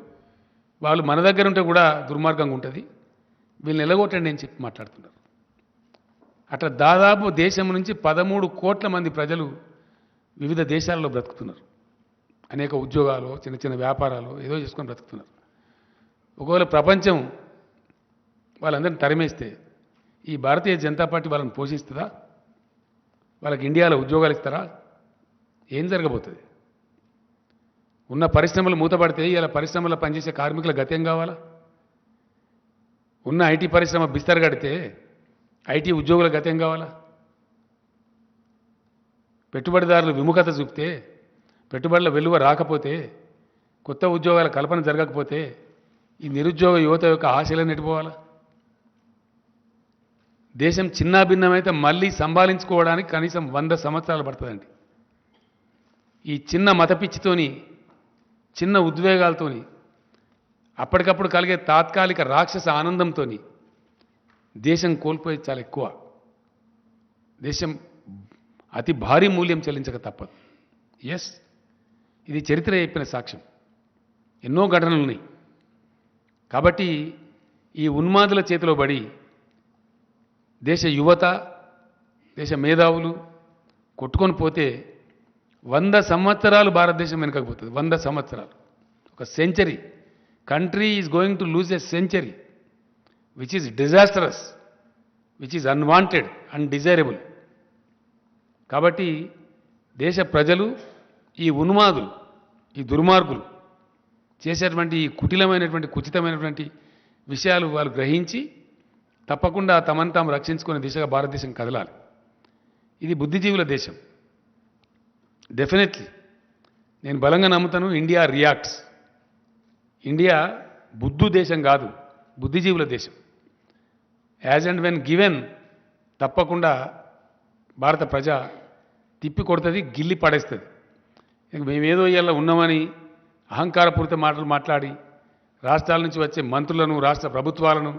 వాళ్ళు మన దగ్గర ఉంటే కూడా దుర్మార్గంగా ఉంటుంది, వీళ్ళని ఎలగొట్టండి అని చెప్పి మాట్లాడుతున్నారు. అట్లా దాదాపు దేశం నుంచి 13 కోట్ల మంది ప్రజలు వివిధ దేశాల్లో బ్రతుకుతున్నారు. అనేక ఉద్యోగాలు, చిన్న చిన్న వ్యాపారాలు ఏదో చేసుకొని బ్రతుకుతున్నారు. ఒకవేళ ప్రపంచం వాళ్ళందరినీ తరిమేస్తే ఈ భారతీయ జనతా పార్టీ వాళ్ళని పోషిస్తుందా? వాళ్ళకి ఇండియాలో ఉద్యోగాలు ఇస్తారా? ఏం జరగబోతుంది? ఉన్న పరిశ్రమలు మూతపడితే ఇలా పరిశ్రమలో పనిచేసే కార్మికుల గత్యం కావాలా? ఉన్న ఐటీ పరిశ్రమ బిస్తర్ కడితే ఐటీ ఉద్యోగుల గత్యం కావాలా? పెట్టుబడిదారులు విముఖత చూపితే, పెట్టుబడుల వెలువ రాకపోతే, కొత్త ఉద్యోగాల కల్పన జరగకపోతే ఈ నిరుద్యోగ యువత యొక్క ఆశలను ఎటుపోవాలా? దేశం చిన్నాభిన్నమైతే మళ్ళీ సంభాళించుకోవడానికి కనీసం 100 సంవత్సరాలు పడుతుందండి. ఈ చిన్న మతపిచ్చితోని చిన్న ఉద్వేగాలతోని అప్పటికప్పుడు కలిగే తాత్కాలిక రాక్షస ఆనందంతోని దేశం కోల్పోయేది చాలా ఎక్కువ. దేశం అతి భారీ మూల్యం చెల్లించక తప్పదు. ఎస్, ఇది చరిత్ర చెప్పిన సాక్ష్యం. ఎన్నో ఘటనలు ఉన్నాయి. కాబట్టి ఈ ఉన్మాదుల చేతిలో పడి దేశ యువత, దేశ మేధావులు కొట్టుకొని పోతే 100 సంవత్సరాలు భారతదేశం వెనకపోతుంది. 100 సంవత్సరాలు, ఒక century. Country is going to lose a century which is disastrous, which is unwanted, undesirable. కాబట్టి దేశ ప్రజలు ఈ ఉన్మాదులు, ఈ దుర్మార్గులు చేసేటువంటి ఈ కుటిలమైనటువంటి కుచితమైనటువంటి విషయాలు వాళ్ళు గ్రహించి తప్పకుండా తమను తాము రక్షించుకునే దిశగా భారతదేశం కదలాలి. ఇది బుద్ధిజీవుల దేశం. డెఫినెట్లీ నేను బలంగా నమ్ముతాను, ఇండియా రియాక్ట్స్. ఇండియా బుద్ధు దేశం కాదు, బుద్ధిజీవుల దేశం. యాజ్ అండ్ వెన్ గివెన్ తప్పకుండా భారత ప్రజ తిప్పి కొడుతుంది, గిల్లి పడేస్తుంది. మేమేదో ఇవాళ ఉన్నామని అహంకారపూరిత మాటలు మాట్లాడి రాష్ట్రాల నుంచి వచ్చే మంత్రులను, రాష్ట్ర ప్రభుత్వాలను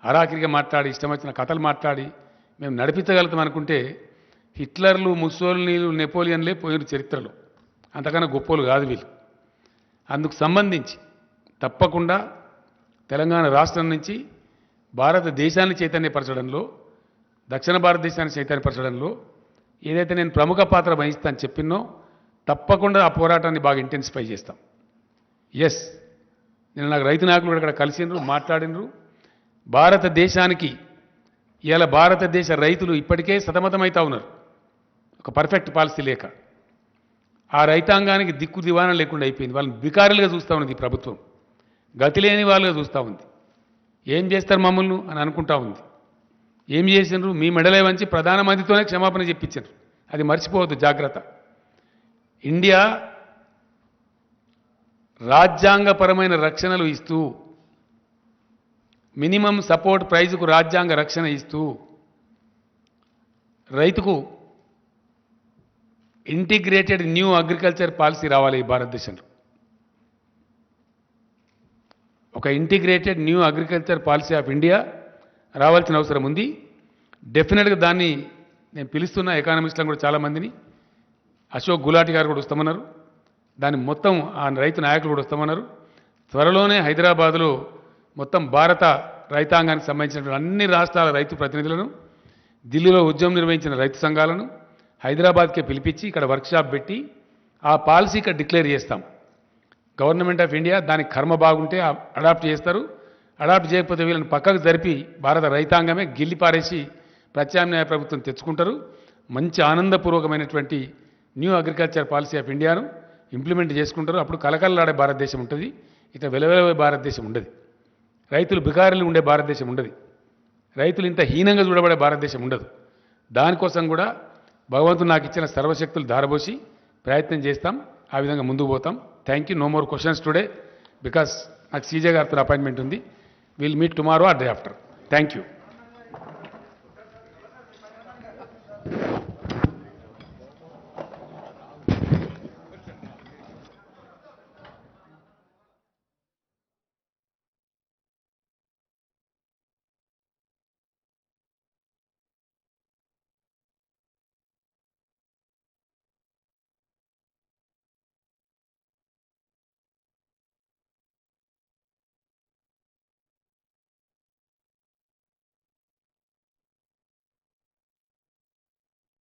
అరాకిరిగా మాట్లాడి, ఇష్టం వచ్చిన కథలు మాట్లాడి మేము నడిపించగలుగుతాం అనుకుంటే హిట్లర్లు, ముస్సోలినీలు, నెపోలియన్లే పోయిన చరిత్రలో. అంతకన్నా గొప్పలు కాదు వీళ్ళు. అందుకు సంబంధించి తప్పకుండా తెలంగాణ రాష్ట్రం నుంచి భారతదేశాన్ని చైతన్యపరచడంలో, దక్షిణ భారతదేశాన్ని చైతన్యపరచడంలో ఏదైతే నేను ప్రముఖ పాత్ర వహిస్తాను చెప్పినో తప్పకుండా ఆ పోరాటాన్ని బాగా ఇంటెన్సిఫై చేస్తాం. ఎస్, నేను నాకు రైతు నాయకులు ఇక్కడ కలిసినరు, మాట్లాడినరు. భారతదేశానికి ఇలా భారతదేశ రైతులు ఇప్పటికే సతమతమవుతా ఉన్నారు, ఒక పర్ఫెక్ట్ పాలసీ లేక. ఆ రైతాంగానికి దిక్కు దివాణం లేకుండా అయిపోయింది. వాళ్ళని బికారులుగా చూస్తూ ఉన్నది ఈ ప్రభుత్వం, గతి లేని వాళ్ళుగా చూస్తూ ఉంది. ఏం చేస్తారు మమ్మల్ని అని అనుకుంటా ఉంది. ఏం చేసినారు? మీ మెడలే వంచి ప్రధానమంత్రితోనే క్షమాపణ చెప్పించారు. అది మర్చిపోవద్దు, జాగ్రత్త. ఇండియా రాజ్యాంగపరమైన రక్షణలు ఇస్తూ, మినిమం సపోర్ట్ ప్రైజ్కు రాజ్యాంగ రక్షణ ఇస్తూ, రైతుకు ఇంటిగ్రేటెడ్ న్యూ అగ్రికల్చర్ పాలసీ రావాలి ఈ భారతదేశంలో. ఒక integrated new agriculture policy of India రావాల్సిన అవసరం ఉంది. డెఫినెట్గా దాన్ని నేను పిలుస్తున్న ఎకానమిస్టులను కూడా చాలామందిని, అశోక్ గులాటి గారు కూడా వస్తామన్నారు, దాన్ని మొత్తం ఆ రైతు నాయకులు కూడా వస్తామన్నారు. త్వరలోనే హైదరాబాదులో మొత్తం భారత రైతాంగానికి సంబంధించిన అన్ని రాష్ట్రాల రైతు ప్రతినిధులను, ఢిల్లీలో ఉద్యమం నిర్వహించిన రైతు సంఘాలను హైదరాబాద్కే పిలిపించి ఇక్కడ వర్క్షాప్ పెట్టి ఆ పాలసీ ఇక్కడ డిక్లేర్ చేస్తాం. గవర్నమెంట్ ఆఫ్ ఇండియా దానికి కర్మ బాగుంటే అడాప్ట్ చేస్తారు, అడాప్ట్ చేయకపోతే వీళ్ళని పక్కకు జరిపి భారత రైతాంగమే గిల్లి పారేసి ప్రత్యామ్నాయ ప్రభుత్వం తెచ్చుకుంటారు. మంచి ఆనందపూర్వకమైనటువంటి న్యూ అగ్రికల్చర్ పాలసీ ఆఫ్ ఇండియాను ఇంప్లిమెంట్ చేసుకుంటారు. అప్పుడు కలకలలాడే భారతదేశం ఉంటుంది, ఇట్లా వెలవెలవే భారతదేశం ఉండదు. రైతులు బికారులు ఉండే భారతదేశం ఉండదు, రైతులు ఇంత హీనంగా చూడబడే భారతదేశం ఉండదు. దానికోసం కూడా భగవంతుడు నాకు ఇచ్చిన సర్వశక్తులు ధారబోసి ప్రయత్నం చేస్తాం, ఆ విధంగా ముందుకు పోతాం. Thank you. No more questions today because నాకు సీజే గారితో అపాయింట్మెంట్ ఉంది. Will meet tomorrow or day after. Thank you.